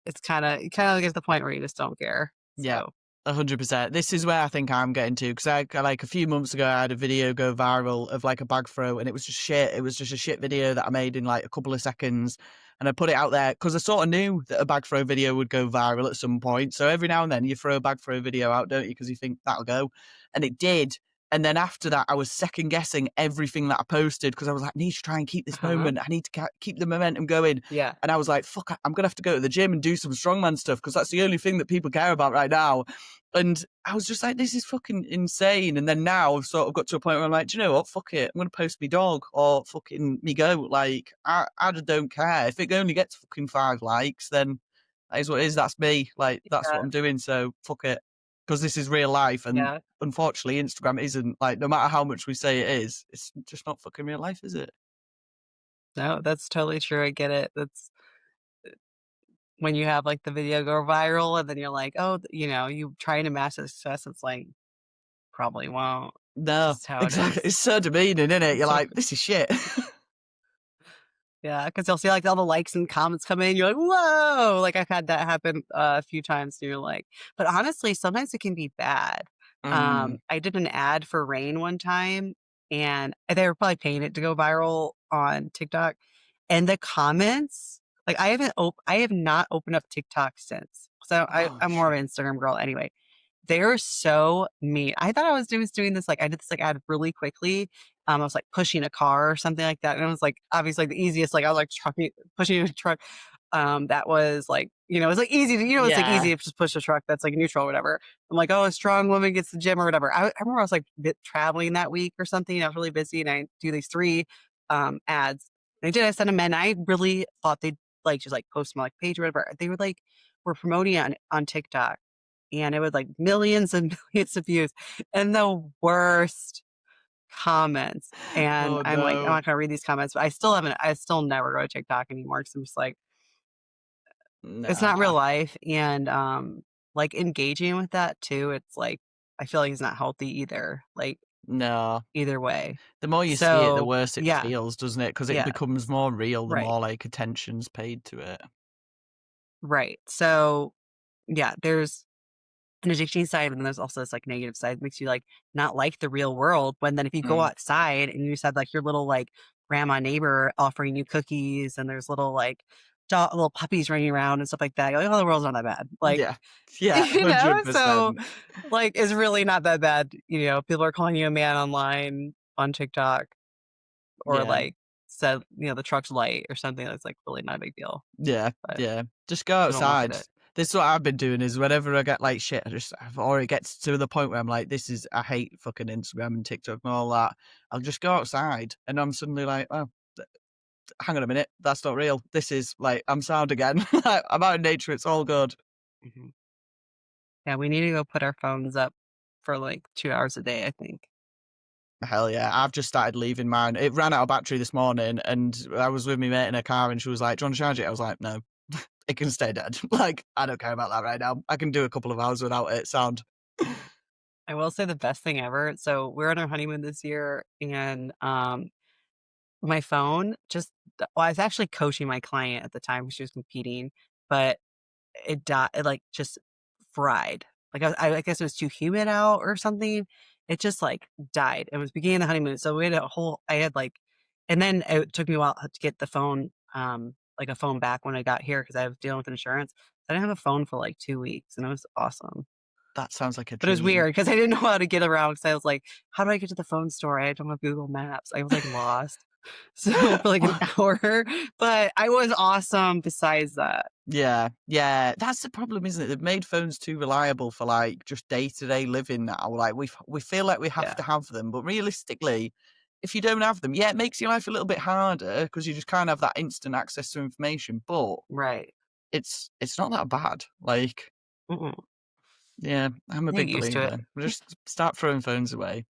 B: It's kinda gets to the point where you just don't care,
A: Yeah,
B: so
A: 100%. This is where I think I'm getting to because like a few months ago, I had a video go viral of like a bag throw, and it was just shit. It was just a shit video that I made in like a couple of seconds, and I put it out there because I sort of knew that a bag throw video would go viral at some point. So every now and then you throw a bag throw video out, don't you? Because you think that'll go, and it did. And then after that, I was second guessing everything that I posted because I was like, I need to try and keep this moment. I need to keep the momentum going.
B: Yeah.
A: And I was like, fuck, I'm going to have to go to the gym and do some strongman stuff because that's the only thing that people care about right now. And I was just like, this is fucking insane. And then now I've sort of got to a point where I'm like, do you know what? Fuck it. I'm going to post me dog or fucking me goat. Like, I just don't care. If it only gets fucking 5 likes, then that is what it is. That's me. Like, that's what I'm doing. So fuck it. Because this is real life. And
B: Yeah.
A: unfortunately, Instagram isn't. Like, no matter how much we say it is, it's just not fucking real life, is it?
B: No, that's totally true. I get it. That's when you have like the video go viral and then you're like, oh, you trying to match the success. It's like, probably won't. It's
A: No,
B: just how it
A: exactly.
B: is.
A: It's so demeaning, isn't it? You're like, this is shit.
B: Yeah, because you'll see like all the likes and comments come in. You're like, whoa! Like I've had that happen a few times. And you're like, but honestly, sometimes it can be bad.
A: Mm.
B: I did an ad for Rain one time, and they were probably paying it to go viral on TikTok. And the comments, like I have not opened up TikTok since. So
A: Oh,
B: I'm more
A: shit.
B: of an Instagram girl anyway. They're so mean. I thought I was doing this like I did this like ad really quickly. I was like pushing a car or something like that, and it was like obviously like, the easiest. Like I was like pushing a truck. That was like it was like easy to it's like
A: Yeah.
B: easy to just push a truck that's like neutral or whatever. I'm like, oh, a strong woman gets to the gym or whatever. I remember I was like traveling that week or something. I was really busy, and I do these 3 ads. And I sent them in. I really thought they'd like just like post my like page or whatever. They were promoting it on TikTok, and it was like millions and millions of views and the worst comments. And
A: Oh,
B: I'm like, I'm
A: no.
B: not gonna read these comments, but I still never go to TikTok anymore because I'm just like, it's not real
A: Nah.
B: life. And like engaging with that too, it's like I feel like it's not healthy either. Like
A: No.
B: either way.
A: The more you see it, the
B: So
A: worse it
B: yeah,
A: feels, doesn't it? Because it
B: yeah,
A: becomes more real the
B: right,
A: more, like, attention's paid to it.
B: right. So yeah, there's an addicting side, and then there's also this like negative side that makes you like not like the real world. When then if you go
A: Mm.
B: outside and you just have like your little like grandma neighbor offering you cookies, and there's little like little puppies running around and stuff like that, you're like, oh, the world's not that bad. Like,
A: Yeah. Yeah,
B: so
A: 100%.
B: like it's really not that bad. People are calling you a man online on TikTok, or
A: Yeah.
B: like said, the truck's light or something. That's like really not a big deal.
A: Yeah,
B: But
A: yeah. Just go
B: so don't look at
A: outside.
B: it.
A: This is what I've been doing is whenever I get like shit, or it gets to the point where I'm like, I hate fucking Instagram and TikTok and all that. I'll just go outside and I'm suddenly like, oh, hang on a minute, that's not real. This is like, I'm sound again. I'm out in nature. It's all good.
B: Mhm. Yeah, we need to go put our phones up for like 2 hours a day, I think.
A: Hell yeah. I've just started leaving mine. It ran out of battery this morning and I was with my mate in a car and she was like, do you want to charge it? I was like, no, it can stay dead. Like, I don't care about that right now. I can do a couple of hours without it. Sound.
B: I will say the best thing ever. So we're on our honeymoon this year, and my phone just well, I was actually coaching my client at the time. She was competing, but it died. It like just fried. Like I guess it was too humid out or something. It just like died. It was beginning of the honeymoon, so we had a whole. I had like, and then it took me a while to get the phone, like a phone back when I got here because I was dealing with insurance. I didn't have a phone for like 2 weeks, and it was awesome.
A: That sounds like a
B: But it was
A: dream.
B: weird because I didn't know how to get around. Because I was like, "How do I get to the phone store? I don't have Google Maps." I was, like, lost. So, for, like, an hour, but I was awesome besides that.
A: Yeah, yeah, that's the problem, isn't it? They've made phones too reliable for like just day-to-day living now. Like we feel like we have
B: Yeah,
A: to have them, but realistically, if you don't have them, yeah, it makes your life a little bit harder because you just can't have that instant access to information. But
B: right.
A: it's not that bad. Like,
B: Mm-mm.
A: yeah, I'm a
B: You get
A: big
B: used to it.
A: believer. Just start throwing phones away.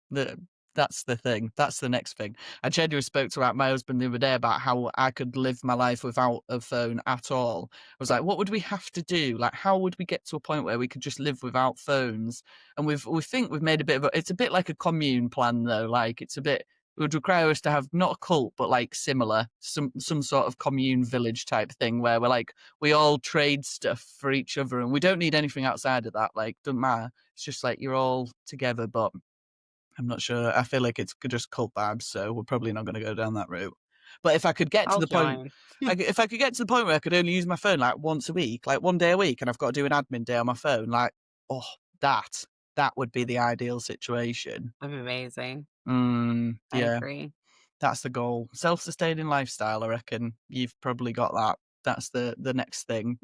A: That's the thing. That's the next thing. I genuinely spoke to my husband the other day about how I could live my life without a phone at all. I was like, what would we have to do? Like, how would we get to a point where we could just live without phones? And we think we've made a bit of it's a bit like a commune plan though. Like it's a bit it would require us to have not a cult, but like similar, some sort of commune village type thing where we're like we all trade stuff for each other and we don't need anything outside of that. Like, doesn't matter. It's just like you're all together, but I'm not sure. I feel like it's just cult vibes, so we're probably not going to go down that route. But if I could get to
B: I'll
A: the point,
B: join.
A: if I could get to the point where I could only use my phone like once a week, like one day a week, and I've got to do an admin day on my phone, like, oh, that That would be the ideal situation.
B: That'd be amazing. I
A: Yeah.
B: agree.
A: That's the goal. Self-sustaining lifestyle, I reckon. You've probably got that. That's the next thing.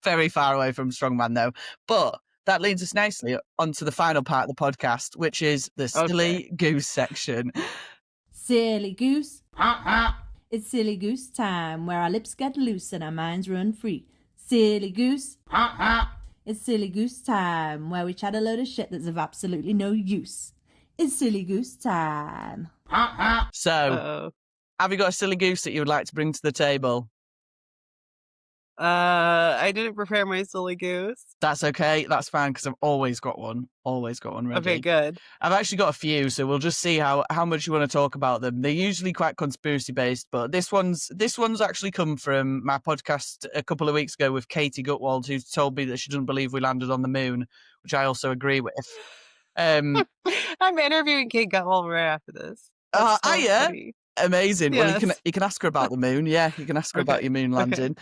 A: Very far away from strongman though. But that leads us nicely onto the final part of the podcast, which is the
B: Okay.
A: silly goose section.
C: Silly goose. It's silly goose time, where our lips get loose and our minds run free. Silly goose. It's silly goose time, where we chat a load of shit that's of absolutely no use. It's silly goose time.
A: So,
B: Uh-oh.
A: have you got a silly goose that you would like to bring to the table?
B: I didn't prepare my silly goose.
A: That's okay. That's fine because I've always got one. Always got one ready.
B: Okay, good.
A: I've actually got a few, so we'll just see how much you want to talk about them. They're usually quite conspiracy based, but this one's actually come from my podcast a couple of weeks ago with Katie Gutwald, who told me that she doesn't believe we landed on the moon, which I also agree with.
B: I'm interviewing Kate Gutwald right after this. That's so funny.
A: Amazing.
B: Yes.
A: Well, you can ask her about the moon. Yeah, you can ask her about your moon landing.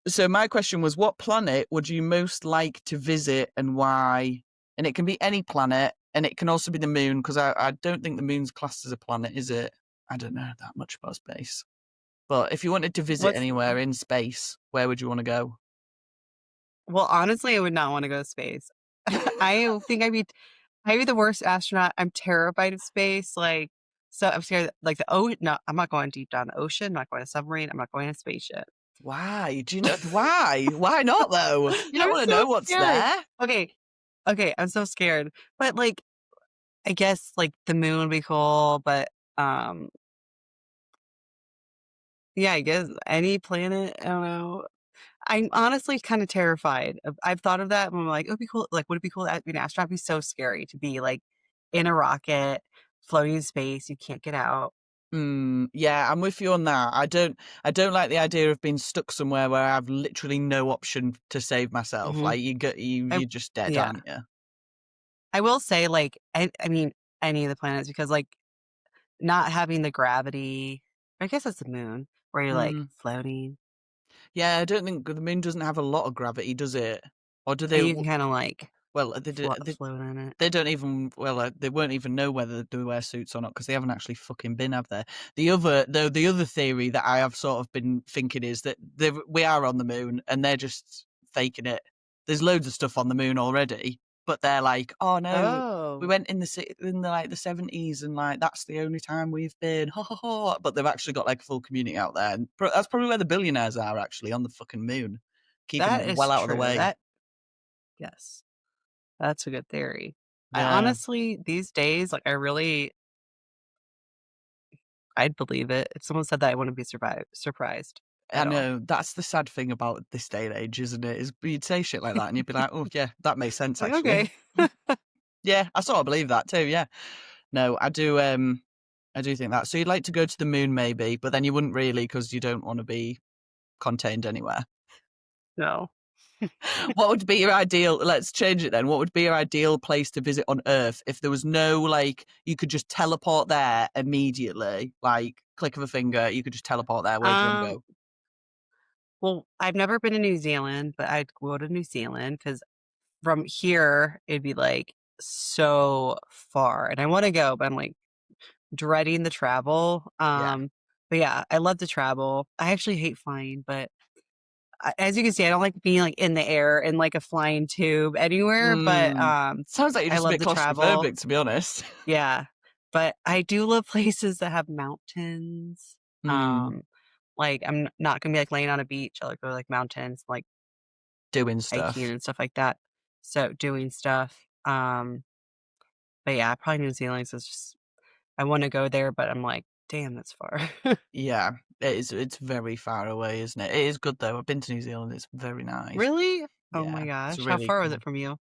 A: So my question was, what planet would you most like to visit and why? And it can be any planet, and it can also be the moon, because I don't think the moon's classed as a planet, is it? I don't know that much about space. But if you wanted to visit anywhere in space, where would you want to go?
B: Well, honestly, I would not want to go to space. I think I'd be the worst astronaut. I'm terrified of space. Like, so I'm scared. Like no, I'm not going deep down the ocean. I'm not going to submarine. I'm not going to spaceship.
A: Why? Do you know why? Why not though? You don't want to know what's there.
B: Okay, I'm so scared. But like, I guess like the moon would be cool, but yeah, I guess any planet. I don't know. I'm honestly kind of terrified. I've thought of that, and I'm like, it would be cool. Like, would it be cool to be an astronaut? It'd be so scary to be like in a rocket, floating in space. You can't get out.
A: Yeah, I'm with you on that. I don't like the idea of being stuck somewhere where I have literally no option to save myself. Like you're just dead, aren't you?
B: I will say, like, I mean, any of the planets, because like not having the gravity. I guess that's the moon where you're like floating.
A: Yeah, I don't think the moon doesn't have a lot of gravity, does it? Or do they?
B: You can kind of like
A: float
B: on it.
A: They don't even. Well, they won't even know whether they wear suits or not because they haven't actually fucking been, have they? The other theory that I have sort of been thinking is that we are on the moon and they're just faking it. There's loads of stuff on the moon already, but they're like, oh no, we went in the 70s and like that's the only time we've been. Ha ha ha! But they've actually got like a full community out there, and that's probably where the billionaires are actually on the fucking moon, keeping them well out of the way.
B: Yes. That's a good theory.
A: Yeah.
B: I honestly, these days, like I'd believe it. If someone said that, I wouldn't be surprised.
A: I know, that's the sad thing about this day and age, isn't it? Is you'd say shit like that and you'd be like, oh yeah, that makes sense
B: Like,
A: actually.
B: okay.
A: Yeah, I sort of believe that too, yeah. No, I do think that. So you'd like to go to the moon maybe, but then you wouldn't really because you don't want to be contained anywhere.
B: No.
A: What would be your ideal, let's change it then. What would be your ideal place to visit on Earth if there was no, like, you could just teleport there immediately, like, click of a finger, you could just teleport there. Where do you want to go?
B: Well, I've never been to New Zealand, but I'd go to New Zealand because from here, it'd be like so far. And I want to go, but I'm like dreading the travel. But yeah, I love to travel. I actually hate flying, but as you can see, I don't like being like in the air in like a flying tube anywhere. But
A: sounds like you're just a bit claustrophobic, to be honest.
B: Yeah, but I do love places that have mountains. Like I'm not gonna be like laying on a beach. I like go to like mountains, like
A: doing stuff
B: hiking and stuff like that. So doing stuff. But yeah, probably New Zealand. So it's just I want to go there, but I'm like, damn, that's far.
A: Yeah, it is. It's very far away, isn't it? It is good though. I've been to New Zealand. It's very nice.
B: Really? Oh
A: Yeah,
B: my gosh.
A: really
B: How far was
A: cool.
B: it from you?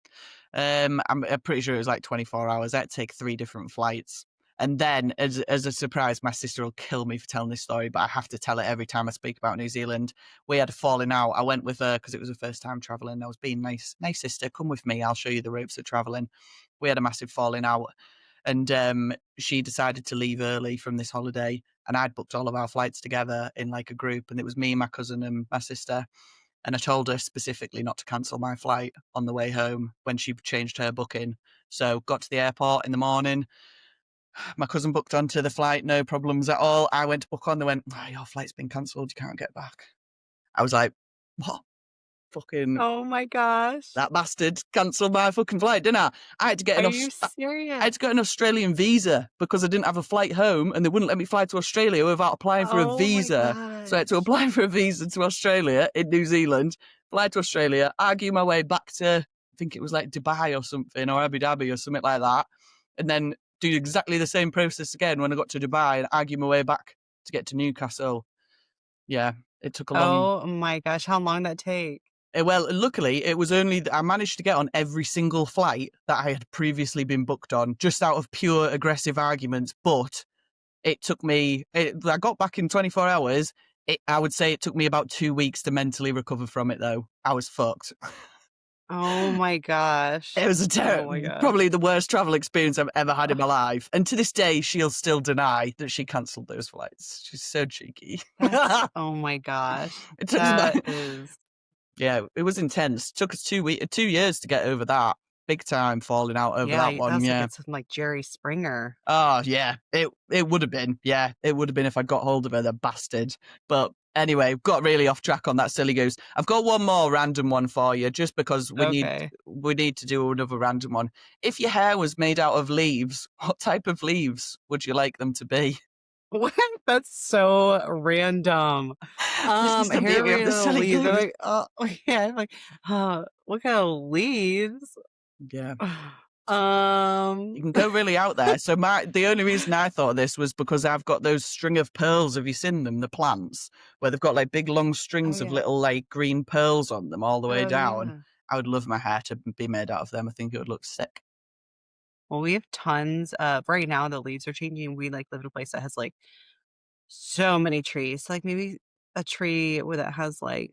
A: I'm pretty sure it was like 24 hours. I had to take 3 different flights. And then, as a surprise, my sister will kill me for telling this story, but I have to tell it every time I speak about New Zealand. We had a falling out. I went with her because it was her first time traveling. I was being nice sister, come with me. I'll show you the ropes of traveling. We had a massive falling out. And she decided to leave early from this holiday. And I'd booked all of our flights together in like a group. And it was me, my cousin and my sister. And I told her specifically not to cancel my flight on the way home when she changed her booking. So got to the airport in the morning. My cousin booked onto the flight, no problems at all. I went to book on. They went, oh, your flight's been cancelled. You can't get back. I was like, what? Fucking
B: Oh my gosh.
A: that bastard cancelled my fucking flight, didn't I? I had to get
B: Are
A: an
B: you serious?
A: I had to get an Australian visa because I didn't have a flight home and they wouldn't let me fly to Australia without applying for a
B: Oh my
A: visa. So I had to
B: gosh.
A: apply for a visa to Australia in New Zealand, fly to Australia, argue my way back to, I think it was like Dubai or something, or Abu Dhabi or something like that, and then do exactly the same process again when I got to Dubai and argue my way back to get to Newcastle. Yeah, it took a long...
B: Oh my gosh. How long did that take?
A: Well, luckily, it was only I managed to get on every single flight that I had previously been booked on, just out of pure aggressive arguments. But it took me, I got back in 24 hours. I would say it took me about 2 weeks to mentally recover from it, though. I was fucked.
B: Oh my gosh.
A: It was
B: Oh my gosh.
A: probably the worst travel experience I've ever had in my life. And to this day, she'll still deny that she cancelled those flights. She's so cheeky.
B: Oh my gosh.
A: It took us
B: That
A: about-
B: is.
A: Yeah, it was intense. It took us 2 years to get over that. Big time falling out over that one.
B: That's
A: Yeah.
B: like it's like Jerry Springer.
A: Oh, yeah. It would have been. Yeah, it would have been if I got hold of her, the bastard. But anyway, got really off track on that silly goose. I've got one more random one for you, just because we need to do another random one. If your hair was made out of leaves, what type of leaves would you like them to be?
B: What? That's so random.
A: This is the beauty of the silly
B: leaves.
A: goose.
B: Like, oh yeah, like, what kind of leaves?
A: Yeah.
B: Um,
A: You can go really out there. So the only reason I thought of this was because I've got those string of pearls. Have you seen them? The plants where they've got like big long strings of
B: yeah.
A: little like green pearls on them all the way down.
B: yeah.
A: I would love my hair to be made out of them. I think it would look sick.
B: Well, we have tons of right now. The leaves are changing. We like live in a place that has like so many trees. Like maybe a tree that has like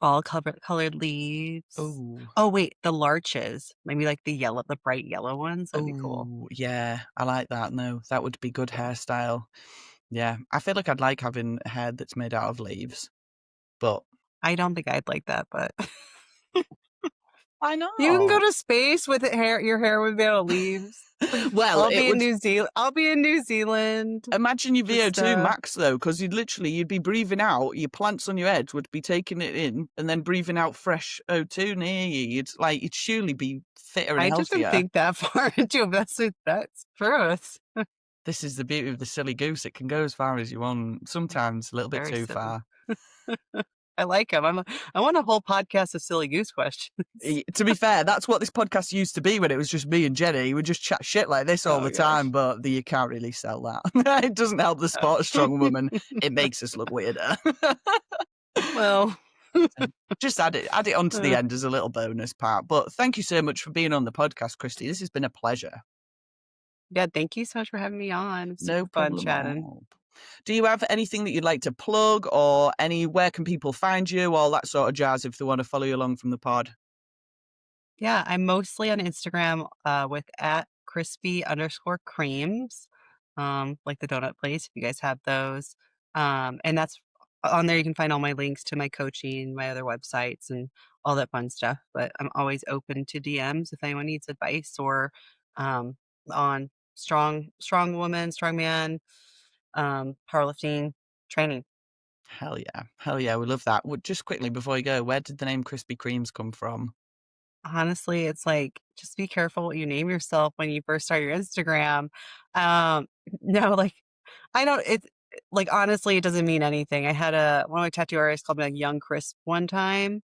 B: fall colored leaves. Oh wait, the larches. Maybe like the bright yellow ones. That'd be cool.
A: Oh, yeah, I like that. No, that would be good hairstyle. Yeah, I feel like I'd like having hair that's made out of leaves, but
B: I don't think I'd like that, but
A: I know
B: you can go to space with your hair would be out of leaves.
A: Well,
B: I'll be in New Zealand.
A: Imagine your
B: Just,
A: VO2 max though, because you'd be breathing out. Your plants on your head would be taking it in and then breathing out fresh O2 near you. You'd surely be fitter and
B: I
A: healthier.
B: didn't think that far into it. That's truth.
A: This is the beauty of the silly goose. It can go as far as you want. Sometimes a little bit
B: Very
A: too
B: silly.
A: far.
B: I like them. I want a whole podcast of silly goose questions.
A: To be fair, that's what this podcast used to be when it was just me and Jenny. We just chat shit like this all the time, but you can't really sell that. It doesn't help the spot a strong woman. It makes us look weirder.
B: Well,
A: just add it on to the end as a little bonus part. But thank you so much for being on the podcast, Christy. This has been a pleasure.
B: yeah, thank you so much for having me on. It's
A: No
B: fun
A: problem.
B: chatting.
A: Do you have anything that you'd like to plug, or where can people find you, all that sort of jazz if they want to follow you along from the pod?
B: Yeah, I'm mostly on Instagram with @crispy_creams, like the donut place, if you guys have those. And that's on there. You can find all my links to my coaching, my other websites, and all that fun stuff. But I'm always open to DMs if anyone needs advice or on strong woman, strong man, powerlifting training.
A: Hell yeah, we love that. Well, just quickly before you go, where did the name Krispy Kremes come from?
B: Honestly, it's like, just be careful what you name yourself when you first start your Instagram. No, like, I don't, it's like, honestly, it doesn't mean anything. I had one of my tattoo artists called me like Young Crisp one time,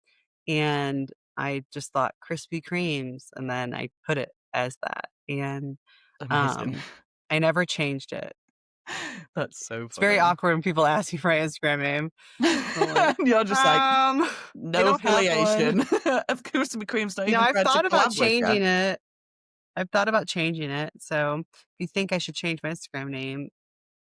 B: and I just thought Krispy Kremes, and then I put it as that. And
A: Amazing.
B: I never changed it.
A: That's so funny.
B: It's very awkward when people ask me for my Instagram name.
A: Like, you're just like, no affiliation. Of Krispy Kreme's not even
B: I've thought about changing
A: it.
B: I've thought about changing it. So if you think I should change my Instagram name,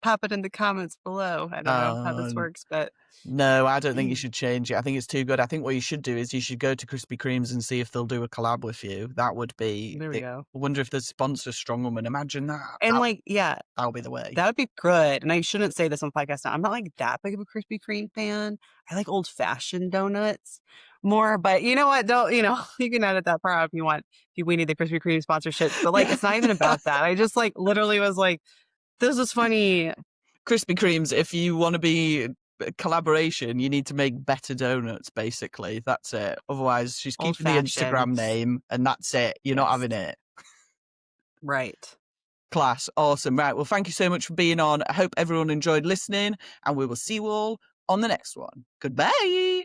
B: pop it in the comments below. I don't know how this
A: Um,
B: works, but
A: No, I don't think you should change it. I think it's too good. I think what you should do is you should go to Krispy Kremes and see if they'll do a collab with you. That would be.
B: there we go.
A: I wonder if they sponsor Strong Woman. Imagine that.
B: And like, yeah,
A: That'll be the way.
B: that would be good. And I shouldn't say this on podcast now. I'm not like that big of a Krispy Kreme fan. I like old fashioned donuts more, but you know what? Don't, you can edit that part out if you want. If we need the Krispy Kreme sponsorship, but like, it's not even about that. I just like literally was like, this is funny.
A: Krispy Kremes, if you want to be a collaboration, you need to make better donuts, basically. That's it. Otherwise, she's keeping the Instagram
B: Old-fashioned.
A: name, and that's it. You're not having it.
B: Right.
A: Class. Awesome. Right. Well, thank you so much for being on. I hope everyone enjoyed listening, and we will see you all on the next one. Goodbye.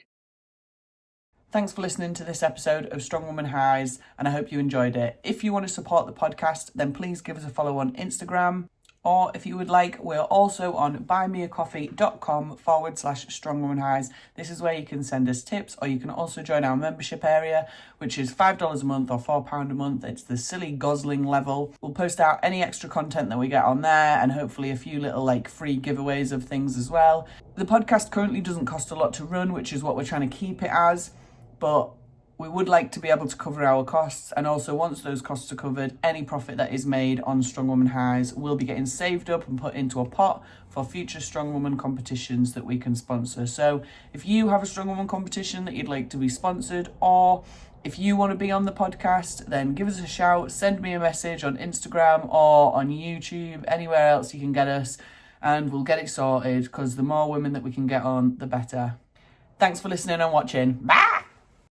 A: Thanks for listening to this episode of Strong Woman Highs, and I hope you enjoyed it. If you want to support the podcast, then please give us a follow on Instagram. Or if you would like, we're also on buymeacoffee.com/strongwomanhighs. This is where you can send us tips, or you can also join our membership area, which is $5 a month or £4 a month. It's the silly gosling level. We'll post out any extra content that we get on there, and hopefully a few little free giveaways of things as well. The podcast currently doesn't cost a lot to run, which is what we're trying to keep it as, but we would like to be able to cover our costs, and also once those costs are covered, any profit that is made on Strong Woman Highs will be getting saved up and put into a pot for future Strong Woman competitions that we can sponsor. So if you have a Strong Woman competition that you'd like to be sponsored, or if you want to be on the podcast, then give us a shout, send me a message on Instagram or on YouTube, anywhere else you can get us, and we'll get it sorted, because the more women that we can get on, the better. Thanks for listening and watching. Bye!